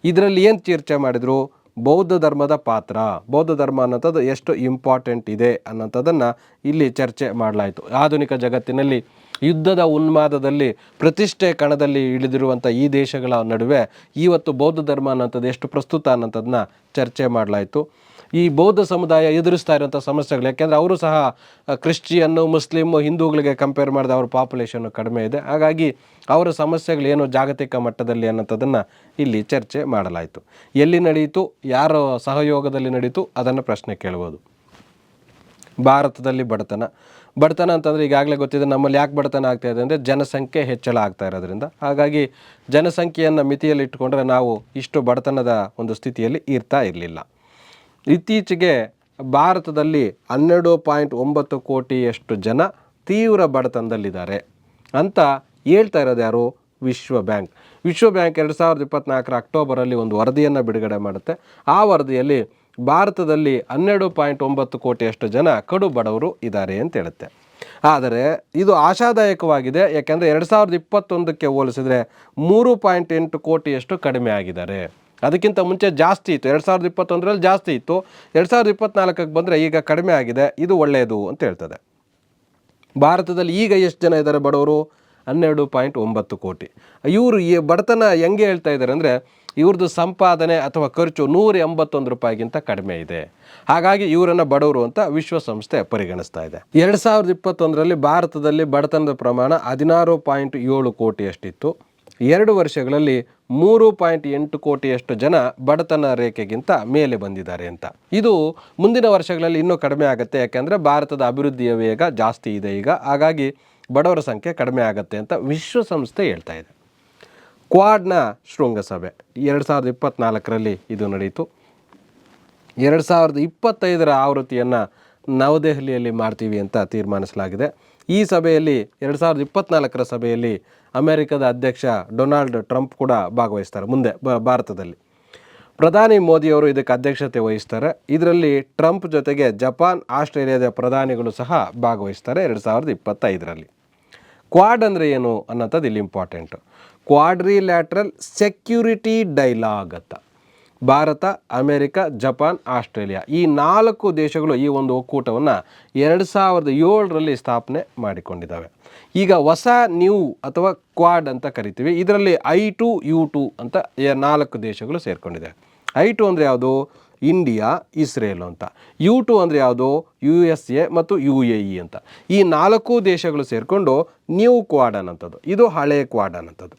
ಇದರಲ್ಲಿ ಏನು ಚರ್ಚೆ ಮಾಡಿದರು? ಬೌದ್ಧ ಧರ್ಮದ ಪಾತ್ರ, ಬೌದ್ಧ ಧರ್ಮ ಅನ್ನೋಂಥದ್ದು ಎಷ್ಟು ಇಂಪಾರ್ಟೆಂಟ್ ಇದೆ ಅನ್ನೋಂಥದ್ದನ್ನು ಇಲ್ಲಿ ಚರ್ಚೆ ಮಾಡಲಾಯಿತು. ಆಧುನಿಕ ಜಗತ್ತಿನಲ್ಲಿ ಯುದ್ಧದ ಉನ್ಮಾದದಲ್ಲಿ ಪ್ರತಿಷ್ಠೆ ಕಣದಲ್ಲಿ ಇಳಿದಿರುವಂಥ ಈ ದೇಶಗಳ ನಡುವೆ ಇವತ್ತು ಬೌದ್ಧ ಧರ್ಮ ಅನ್ನೋಂಥದ್ದು ಎಷ್ಟು ಪ್ರಸ್ತುತ ಅನ್ನೋಂಥದ್ದನ್ನ ಚರ್ಚೆ ಮಾಡಲಾಯಿತು. ಈ ಬೌದ್ಧ ಸಮುದಾಯ ಎದುರಿಸ್ತಾ ಇರುವಂಥ ಸಮಸ್ಯೆಗಳು, ಯಾಕೆಂದರೆ ಅವರು ಸಹ ಕ್ರಿಶ್ಚಿಯನ್ನು, ಮುಸ್ಲಿಮು, ಹಿಂದೂಗಳಿಗೆ ಕಂಪೇರ್ ಮಾಡಿದ ಅವ್ರ ಪಾಪ್ಯುಲೇಷನ್ನು ಕಡಿಮೆ ಇದೆ. ಹಾಗಾಗಿ ಅವರ ಸಮಸ್ಯೆಗಳೇನು ಜಾಗತಿಕ ಮಟ್ಟದಲ್ಲಿ ಅನ್ನೋಂಥದ್ದನ್ನು ಇಲ್ಲಿ ಚರ್ಚೆ ಮಾಡಲಾಯಿತು. ಎಲ್ಲಿ ನಡೆಯಿತು, ಯಾರ ಸಹಯೋಗದಲ್ಲಿ ನಡೀತು ಅದನ್ನು ಪ್ರಶ್ನೆ ಕೇಳ್ಬೋದು. ಭಾರತದಲ್ಲಿ ಬಡತನ ಅಂತಂದರೆ ಈಗಾಗಲೇ ಗೊತ್ತಿದೆ. ನಮ್ಮಲ್ಲಿ ಯಾಕೆ ಬಡತನ ಆಗ್ತಾ ಇದೆ ಅಂದರೆ ಜನಸಂಖ್ಯೆ ಹೆಚ್ಚಳ ಆಗ್ತಾ ಇರೋದ್ರಿಂದ. ಹಾಗಾಗಿ ಜನಸಂಖ್ಯೆಯನ್ನು ಮಿತಿಯಲ್ಲಿ ಇಟ್ಟುಕೊಂಡ್ರೆ ನಾವು ಇಷ್ಟು ಬಡತನದ ಒಂದು ಸ್ಥಿತಿಯಲ್ಲಿ ಇರ್ತಾ ಇರಲಿಲ್ಲ. ಇತ್ತೀಚೆಗೆ ಭಾರತದಲ್ಲಿ 12.9 ಕೋಟಿಯಷ್ಟು ಜನ ತೀವ್ರ ಬಡತನದಲ್ಲಿದ್ದಾರೆ ಅಂತ ಹೇಳ್ತಾ ಇರೋದು ಯಾರು? ವಿಶ್ವ ಬ್ಯಾಂಕ್. ವಿಶ್ವ ಬ್ಯಾಂಕ್ 2024 ಅಕ್ಟೋಬರಲ್ಲಿ ಒಂದು ವರದಿಯನ್ನು ಬಿಡುಗಡೆ ಮಾಡುತ್ತೆ. ಆ ವರದಿಯಲ್ಲಿ ಭಾರತದಲ್ಲಿ 12.9 ಕೋಟಿಯಷ್ಟು ಜನ ಕಡು ಬಡವರು ಇದ್ದಾರೆ ಅಂತ ಹೇಳುತ್ತೆ. ಆದರೆ ಇದು ಆಶಾದಾಯಕವಾಗಿದೆ. ಯಾಕೆಂದರೆ 2021ಕ್ಕೆ ಹೋಲಿಸಿದರೆ 3.8 ಕೋಟಿಯಷ್ಟು ಕಡಿಮೆ ಆಗಿದ್ದಾರೆ. ಅದಕ್ಕಿಂತ ಮುಂಚೆ ಜಾಸ್ತಿ ಇತ್ತು, 2021ರಲ್ಲಿ ಜಾಸ್ತಿ ಇತ್ತು, 2024ಕ್ಕೆ ಬಂದರೆ ಈಗ ಕಡಿಮೆ ಆಗಿದೆ. ಇದು ಒಳ್ಳೆಯದು ಅಂತ ಹೇಳ್ತದೆ. ಭಾರತದಲ್ಲಿ ಈಗ ಎಷ್ಟು ಜನ ಇದ್ದಾರೆ ಬಡವರು? 12.9 ಕೋಟಿ. ಇವರು ಈ ಬಡತನ ಹೆಂಗೆ ಹೇಳ್ತಾ ಇದ್ದಾರೆ ಅಂದರೆ, ಇವ್ರದ್ದು ಸಂಪಾದನೆ ಅಥವಾ ಖರ್ಚು 181 ರೂಪಾಯಿಗಿಂತ ಕಡಿಮೆ ಇದೆ. ಹಾಗಾಗಿ ಇವರನ್ನು ಬಡವರು ಅಂತ ವಿಶ್ವಸಂಸ್ಥೆ ಪರಿಗಣಿಸ್ತಾ ಇದೆ. 2021ರಲ್ಲಿ ಭಾರತದಲ್ಲಿ ಬಡತನದ ಪ್ರಮಾಣ 16.7 ಕೋಟಿಯಷ್ಟಿತ್ತು. 2 ವರ್ಷಗಳಲ್ಲಿ 3.8 ಕೋಟಿಯಷ್ಟು ಜನ ಬಡತನ ರೇಖೆಗಿಂತ ಮೇಲೆ ಬಂದಿದ್ದಾರೆ ಅಂತ. ಇದು ಮುಂದಿನ ವರ್ಷಗಳಲ್ಲಿ ಇನ್ನೂ ಕಡಿಮೆ ಆಗುತ್ತೆ. ಯಾಕೆಂದರೆ ಭಾರತದ ಅಭಿವೃದ್ಧಿಯ ವೇಗ ಜಾಸ್ತಿ ಇದೆ ಈಗ. ಹಾಗಾಗಿ ಬಡವರ ಸಂಖ್ಯೆ ಕಡಿಮೆ ಆಗುತ್ತೆ ಅಂತ ವಿಶ್ವಸಂಸ್ಥೆ ಹೇಳ್ತಾ ಇದೆ. ಕ್ವಾಡ್ನ ಶೃಂಗಸಭೆ 2024ರಲ್ಲಿ ಇದು ನಡೆಯಿತು. 2025ರ ಆವೃತ್ತಿಯನ್ನು ನವದೆಹಲಿಯಲ್ಲಿ ಮಾಡ್ತೀವಿ ಅಂತ ತೀರ್ಮಾನಿಸಲಾಗಿದೆ. ಈ ಸಭೆಯಲ್ಲಿ 2024ರ ಸಭೆಯಲ್ಲಿ ಅಮೆರಿಕದ ಅಧ್ಯಕ್ಷ ಡೊನಾಲ್ಡ್ ಟ್ರಂಪ್ ಕೂಡ ಭಾಗವಹಿಸ್ತಾರೆ. ಮುಂದೆ ಭಾರತದಲ್ಲಿ ಪ್ರಧಾನಿ ಮೋದಿಯವರು ಇದಕ್ಕೆ ಅಧ್ಯಕ್ಷತೆ ವಹಿಸ್ತಾರೆ. ಇದರಲ್ಲಿ ಟ್ರಂಪ್ ಜೊತೆಗೆ ಜಪಾನ್, ಆಸ್ಟ್ರೇಲಿಯಾದ ಪ್ರಧಾನಿಗಳು ಸಹ ಭಾಗವಹಿಸ್ತಾರೆ 2025ರಲ್ಲಿ. ಕ್ವಾಡ್ ಅಂದರೆ ಏನು ಅನ್ನೋಂಥದ್ದು ಇಲ್ಲಿ ಇಂಪಾರ್ಟೆಂಟು. ಕ್ವಾಡ್ರಿಲ್ಯಾಟ್ರಲ್ ಸೆಕ್ಯೂರಿಟಿ ಡೈಲಾಗ್ ಅಂತ. ಭಾರತ, ಅಮೆರಿಕ, ಜಪಾನ್, ಆಸ್ಟ್ರೇಲಿಯಾ ಈ 4 ದೇಶಗಳು ಈ ಒಂದು ಒಕ್ಕೂಟವನ್ನು 2007ರಲ್ಲಿ ಸ್ಥಾಪನೆ ಮಾಡಿಕೊಂಡಿದ್ದಾವೆ. ಈಗ ಹೊಸ ನ್ಯೂ ಅಥವಾ ಕ್ವಾಡ್ ಅಂತ ಕರಿತೀವಿ. ಇದರಲ್ಲಿ I2, U2 ಅಂತ 4 ದೇಶಗಳು ಸೇರಿಕೊಂಡಿದೆ. I2 ಅಂದರೆ ಯಾವುದು? ಇಂಡಿಯಾ, ಇಸ್ರೇಲ್ ಅಂತ. U2 ಅಂದರೆ ಯಾವುದು? USA ಮತ್ತು UAE ಅಂತ. ಈ 4 ದೇಶಗಳು ಸೇರಿಕೊಂಡು ನ್ಯೂ ಕ್ವಾಡ್ ಅನ್ನೋಂಥದ್ದು. ಇದು ಹಳೆ ಕ್ವಾಡ್ ಅನ್ನೋಂಥದ್ದು.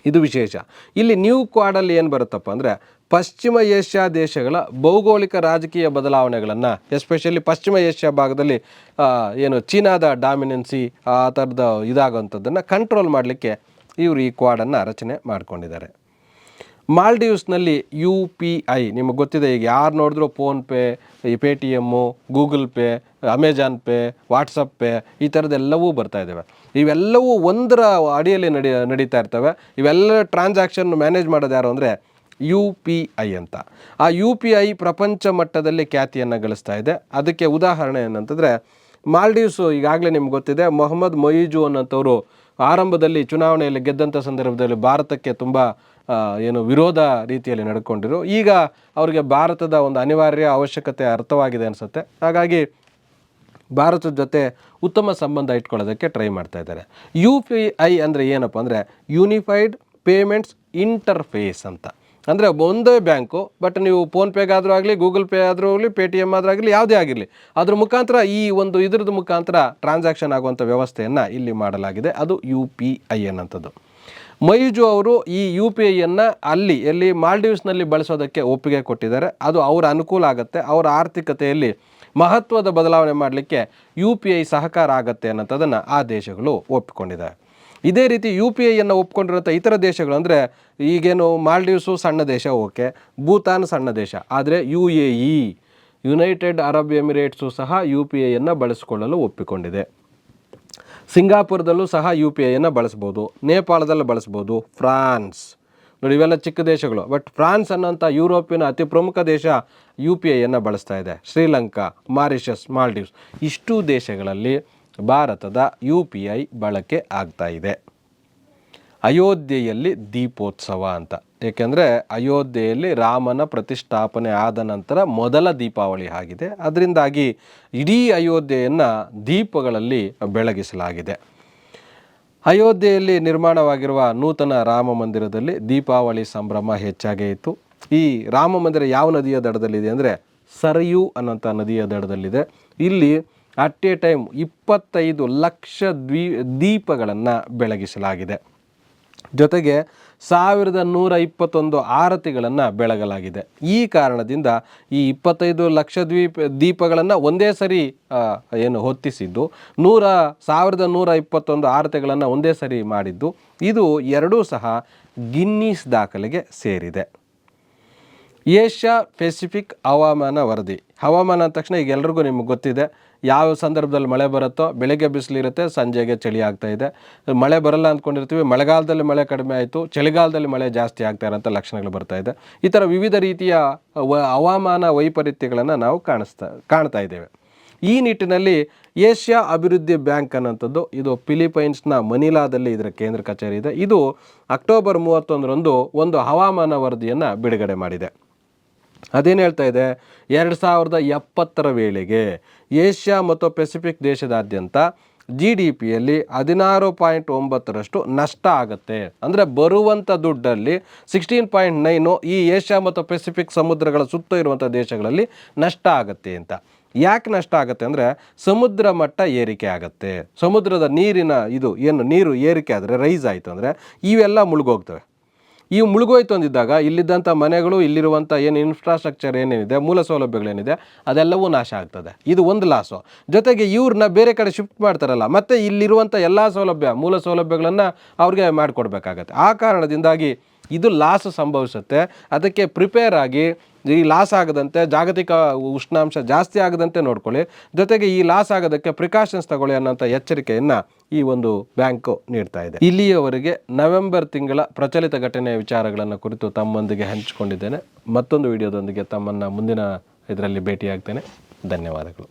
ಇದು ವಿಶೇಷ. ಇಲ್ಲಿ ನ್ಯೂ ಕ್ವಾಡಲ್ಲಿ ಏನು ಬರುತ್ತಪ್ಪ ಅಂದರೆ, ಪಶ್ಚಿಮ ಏಷ್ಯಾ ದೇಶಗಳ ಭೌಗೋಳಿಕ ರಾಜಕೀಯ ಬದಲಾವಣೆಗಳನ್ನು, ಎಸ್ಪೆಷಲಿ ಪಶ್ಚಿಮ ಏಷ್ಯಾ ಭಾಗದಲ್ಲಿ ಏನು ಚೀನಾದ ಡಾಮಿನೆನ್ಸಿ ಆ ಥರದ ಇದಾಗೋವಂಥದ್ದನ್ನು ಕಂಟ್ರೋಲ್ ಮಾಡಲಿಕ್ಕೆ ಇವರು ಈ ಕ್ವಾಡನ್ನು ರಚನೆ ಮಾಡ್ಕೊಂಡಿದ್ದಾರೆ. ಮಾಲ್ಡೀವ್ಸ್ನಲ್ಲಿ UPI ನಿಮಗೆ ಗೊತ್ತಿದೆ. ಈಗ ಯಾರು ನೋಡಿದ್ರು ಫೋನ್ಪೇ, ಈ Paytm, Google Pay, Amazon Pay, WhatsApp Pay ಈ ಥರದ್ದೆಲ್ಲವೂ ಬರ್ತಾ ಇದ್ದಾವೆ. ಇವೆಲ್ಲವೂ ಒಂದರ ಅಡಿಯಲ್ಲಿ ನಡೀತಾ ಇರ್ತವೆ. ಇವೆಲ್ಲ ಟ್ರಾನ್ಸಾಕ್ಷನ್ ಮ್ಯಾನೇಜ್ ಮಾಡೋದು ಯಾರು ಅಂದರೆ UPI ಅಂತ. ಆ UPI ಪ್ರಪಂಚ ಮಟ್ಟದಲ್ಲಿ ಖ್ಯಾತಿಯನ್ನು ಗಳಿಸ್ತಾ ಇದೆ. ಅದಕ್ಕೆ ಉದಾಹರಣೆ ಏನಂತಂದರೆ, ಮಾಲ್ಡೀವ್ಸು ಈಗಾಗಲೇ ನಿಮ್ಗೆ ಗೊತ್ತಿದೆ, ಮೊಹಮ್ಮದ್ ಮೊಯಿಜು ಅನ್ನೋಂಥವ್ರು ಆರಂಭದಲ್ಲಿ ಚುನಾವಣೆಯಲ್ಲಿ ಗೆದ್ದಂಥ ಸಂದರ್ಭದಲ್ಲಿ ಭಾರತಕ್ಕೆ ತುಂಬ ವಿರೋಧ ರೀತಿಯಲ್ಲಿ ನಡ್ಕೊಂಡಿರು. ಈಗ ಅವರಿಗೆ ಭಾರತದ ಒಂದು ಅನಿವಾರ್ಯ ಅವಶ್ಯಕತೆ ಅರ್ಥವಾಗಿದೆ ಅನಿಸುತ್ತೆ. ಹಾಗಾಗಿ ಭಾರತದ ಜೊತೆ ಉತ್ತಮ ಸಂಬಂಧ ಇಟ್ಕೊಳ್ಳೋದಕ್ಕೆ ಟ್ರೈ ಮಾಡ್ತಾ ಇದ್ದಾರೆ. UPI ಅಂದರೆ ಏನಪ್ಪ ಅಂದರೆ ಯೂನಿಫೈಡ್ ಪೇಮೆಂಟ್ಸ್ ಇಂಟರ್ಫೇಸ್ ಅಂತ. ಅಂದರೆ ಒಂದೇ ಬ್ಯಾಂಕು, ಬಟ್ ನೀವು ಫೋನ್ಪೇಗಾದರೂ ಆಗಲಿ, ಗೂಗಲ್ ಪೇ ಆದರೂ ಆಗಲಿ, ಪೇಟಿಎಮ್ ಆದರೂ ಆಗಲಿ, ಯಾವುದೇ ಆಗಿರಲಿ, ಅದ್ರ ಮುಖಾಂತರ ಈ ಒಂದು ಇದ್ರದ್ದು ಮುಖಾಂತರ ಟ್ರಾನ್ಸಾಕ್ಷನ್ ಆಗುವಂಥ ವ್ಯವಸ್ಥೆಯನ್ನು ಇಲ್ಲಿ ಮಾಡಲಾಗಿದೆ. ಅದು UPI ಅನ್ನೋಂಥದ್ದು. ಮೊಯಿಜು ಅವರು ಈ UPIಯನ್ನು ಎಲ್ಲಿ ಮಾಲ್ಡೀವ್ಸ್ನಲ್ಲಿ ಬಳಸೋದಕ್ಕೆ ಒಪ್ಪಿಗೆ ಕೊಟ್ಟಿದ್ದಾರೆ. ಅದು ಅವರ ಅನುಕೂಲ ಆಗುತ್ತೆ, ಅವರ ಆರ್ಥಿಕತೆಯಲ್ಲಿ ಮಹತ್ವದ ಬದಲಾವಣೆ ಮಾಡಲಿಕ್ಕೆ UPI ಸಹಕಾರ ಆಗುತ್ತೆ ಅನ್ನೋಂಥದ್ದನ್ನು ಆ ದೇಶಗಳು ಒಪ್ಪಿಕೊಂಡಿದ್ದಾರೆ. ಇದೇ ರೀತಿ UPIಯನ್ನು ಒಪ್ಕೊಂಡಿರೋಂಥ ಇತರ ದೇಶಗಳು ಅಂದರೆ, ಈಗೇನು ಮಾಲ್ಡೀವ್ಸು ಸಣ್ಣ ದೇಶ, ಓಕೆ, ಭೂತಾನ್ ಸಣ್ಣ ದೇಶ, ಆದರೆ UAE ಯುನೈಟೆಡ್ ಅರಬ್ ಎಮಿರೇಟ್ಸು ಸಹ UPIಯನ್ನು ಬಳಸಿಕೊಳ್ಳಲು ಒಪ್ಪಿಕೊಂಡಿದೆ. ಸಿಂಗಾಪುರದಲ್ಲೂ ಸಹ UPIಯನ್ನು ಬಳಸ್ಬೋದು, ನೇಪಾಳದಲ್ಲೂ ಬಳಸ್ಬೋದು, ಫ್ರಾನ್ಸ್ ನೋಡಿ, ಇವೆಲ್ಲ ಚಿಕ್ಕ ದೇಶಗಳು. ಬಟ್ ಫ್ರಾನ್ಸ್ ಅನ್ನೋಂಥ ಯುರೋಪಿನ ಅತಿ ಪ್ರಮುಖ ದೇಶ UPIಯನ್ನು ಬಳಸ್ತಾ ಇದೆ. ಶ್ರೀಲಂಕಾ, ಮಾರಿಷಸ್, ಮಾಲ್ಡೀವ್ಸ್ ಇಷ್ಟು ದೇಶಗಳಲ್ಲಿ ಭಾರತದ UPI ಬಳಕೆ ಆಗ್ತಾ ಇದೆ. ಅಯೋಧ್ಯೆಯಲ್ಲಿ ದೀಪೋತ್ಸವ ಅಂತ. ಏಕೆಂದರೆ ಅಯೋಧ್ಯೆಯಲ್ಲಿ ರಾಮನ ಪ್ರತಿಷ್ಠಾಪನೆ ಆದ ನಂತರ ಮೊದಲ ದೀಪಾವಳಿ ಆಗಿದೆ. ಅದರಿಂದಾಗಿ ಇಡೀ ಅಯೋಧ್ಯೆಯನ್ನು ದೀಪಗಳಲ್ಲಿ ಬೆಳಗಿಸಲಾಗಿದೆ. ಅಯೋಧ್ಯೆಯಲ್ಲಿ ನಿರ್ಮಾಣವಾಗಿರುವ ನೂತನ ರಾಮ ಮಂದಿರದಲ್ಲಿ ದೀಪಾವಳಿ ಸಂಭ್ರಮ ಹೆಚ್ಚಾಗೇ ಇತ್ತು. ಈ ರಾಮ ಮಂದಿರ ಯಾವ ನದಿಯ ದಡದಲ್ಲಿದೆ ಅಂದರೆ ಸರಯೂ ಅನ್ನೋಂಥ ನದಿಯ ದಡದಲ್ಲಿದೆ. ಇಲ್ಲಿ ಅಟ್ ಎ ಟೈಮ್ 25 ಲಕ್ಷ ದೀಪಗಳನ್ನು ಬೆಳಗಿಸಲಾಗಿದೆ. ಜೊತೆಗೆ 1121 ಆರತಿಗಳನ್ನು ಬೆಳಗಲಾಗಿದೆ. ಈ ಕಾರಣದಿಂದ ಈ 25 ಲಕ್ಷ ದೀಪಗಳನ್ನು ಒಂದೇ ಸರಿ ಹೊತ್ತಿಸಿದ್ದು, 1121 ಆರತಿಗಳನ್ನು ಒಂದೇ ಸರಿ ಮಾಡಿದ್ದು, ಇದು ಎರಡೂ ಸಹ ಗಿನ್ನಿಸ್ ದಾಖಲೆಗೆ ಸೇರಿದೆ. ಏಷ್ಯಾ ಪೆಸಿಫಿಕ್ ಹವಾಮಾನ ವರದಿ. ಹವಾಮಾನ ಅಂದ ತಕ್ಷಣ ಈಗ ಎಲ್ರಿಗೂ ನಿಮ್ಗೆ ಗೊತ್ತಿದೆ, ಯಾವ ಸಂದರ್ಭದಲ್ಲಿ ಮಳೆ ಬರುತ್ತೋ ಬೆಳಗ್ಗೆ ಬಿಸಿಲಿರುತ್ತೆ, ಸಂಜೆಗೆ ಚಳಿ ಆಗ್ತಾ ಇದೆ. ಮಳೆ ಬರಲ್ಲ ಅಂದ್ಕೊಂಡಿರ್ತೀವಿ, ಮಳೆಗಾಲದಲ್ಲಿ ಮಳೆ ಕಡಿಮೆ ಆಯಿತು, ಚಳಿಗಾಲದಲ್ಲಿ ಮಳೆ ಜಾಸ್ತಿ ಆಗ್ತಾ ಇರೋಂಥ ಲಕ್ಷಣಗಳು ಬರ್ತಾ ಇದೆ. ಈ ಥರ ವಿವಿಧ ರೀತಿಯ ಹವಾಮಾನ ವೈಪರೀತ್ಯಗಳನ್ನು ನಾವು ಕಾಣ್ತಾ ಇದ್ದೇವೆ. ಈ ನಿಟ್ಟಿನಲ್ಲಿ ಏಷ್ಯಾ ಅಭಿವೃದ್ಧಿ ಬ್ಯಾಂಕ್ ಅನ್ನೋಂಥದ್ದು ಇದು ಫಿಲಿಪೈನ್ಸ್ನ ಮನಿಲಾದಲ್ಲಿ ಇದರ ಕೇಂದ್ರ ಕಚೇರಿ ಇದೆ. ಇದು ಅಕ್ಟೋಬರ್ 31ರಂದು ಒಂದು ಹವಾಮಾನ ವರದಿಯನ್ನು ಬಿಡುಗಡೆ ಮಾಡಿದೆ. ಅದೇನು ಹೇಳ್ತಾ ಇದೆ, 2070 ವೇಳೆಗೆ ಏಷ್ಯಾ ಮತ್ತು ಪೆಸಿಫಿಕ್ ದೇಶದಾದ್ಯಂತ GDPಯಲ್ಲಿ 16.9% ನಷ್ಟ ಆಗುತ್ತೆ. ಅಂದರೆ ಬರುವಂಥ ದುಡ್ಡಲ್ಲಿ 16.9 ಈ ಏಷ್ಯಾ ಮತ್ತು ಪೆಸಿಫಿಕ್ ಸಮುದ್ರಗಳ ಸುತ್ತ ಇರುವಂಥ ದೇಶಗಳಲ್ಲಿ ನಷ್ಟ ಆಗುತ್ತೆ ಅಂತ. ಯಾಕೆ ನಷ್ಟ ಆಗುತ್ತೆ ಅಂದರೆ ಸಮುದ್ರ ಮಟ್ಟ ಏರಿಕೆ ಆಗುತ್ತೆ. ಸಮುದ್ರದ ನೀರಿನ ನೀರು ಏರಿಕೆ ಆದರೆ ರೈಸ್ ಆಯಿತು ಅಂದರೆ ಇವೆಲ್ಲ ಮುಳುಗೋಗ್ತವೆ. ಇವು ಮುಳುಗೋಯ್ತು ಅಂದಿದ್ದಾಗ ಇಲ್ಲಿದ್ದಂಥ ಮನೆಗಳು, ಇಲ್ಲಿರುವಂಥ ಏನು ಇನ್ಫ್ರಾಸ್ಟ್ರಕ್ಚರ್ ಏನೇನಿದೆ, ಮೂಲ ಸೌಲಭ್ಯಗಳೇನಿದೆ ಅದೆಲ್ಲವೂ ನಾಶ ಆಗ್ತದೆ. ಇದು ಒಂದು ಲಾಸು. ಜೊತೆಗೆ ಇವ್ರನ್ನ ಬೇರೆ ಕಡೆ ಶಿಫ್ಟ್ ಮಾಡ್ತಾರಲ್ಲ, ಮತ್ತು ಇಲ್ಲಿರುವಂಥ ಎಲ್ಲ ಮೂಲ ಸೌಲಭ್ಯಗಳನ್ನು ಅವ್ರಿಗೆ ಮಾಡಿಕೊಡ್ಬೇಕಾಗತ್ತೆ. ಆ ಕಾರಣದಿಂದಾಗಿ ಇದು ಲಾಸ್ ಸಂಭವಿಸುತ್ತೆ. ಅದಕ್ಕೆ ಪ್ರಿಪೇರ್ ಆಗಿ ಈ ಲಾಸ್ ಆಗದಂತೆ, ಜಾಗತಿಕ ಉಷ್ಣಾಂಶ ಜಾಸ್ತಿ ಆಗದಂತೆ ನೋಡ್ಕೊಳ್ಳಿ, ಜೊತೆಗೆ ಈ ಲಾಸ್ ಆಗೋದಕ್ಕೆ ಪ್ರಿಕಾಷನ್ಸ್ ತಗೊಳ್ಳಿ ಅನ್ನೋಂಥ ಎಚ್ಚರಿಕೆಯನ್ನು ಈ ಒಂದು ಬ್ಯಾಂಕು ನೀಡ್ತಾ ಇದೆ. ಇಲ್ಲಿಯವರೆಗೆ ನವೆಂಬರ್ ತಿಂಗಳ ಪ್ರಚಲಿತ ಘಟನೆಯ ವಿಚಾರಗಳನ್ನು ಕುರಿತು ತಮ್ಮೊಂದಿಗೆ ಹಂಚಿಕೊಂಡಿದ್ದೇನೆ. ಮತ್ತೊಂದು ವಿಡಿಯೋದೊಂದಿಗೆ ತಮ್ಮನ್ನು ಮುಂದಿನ ಇದರಲ್ಲಿ ಭೇಟಿಯಾಗ್ತೇನೆ. ಧನ್ಯವಾದಗಳು.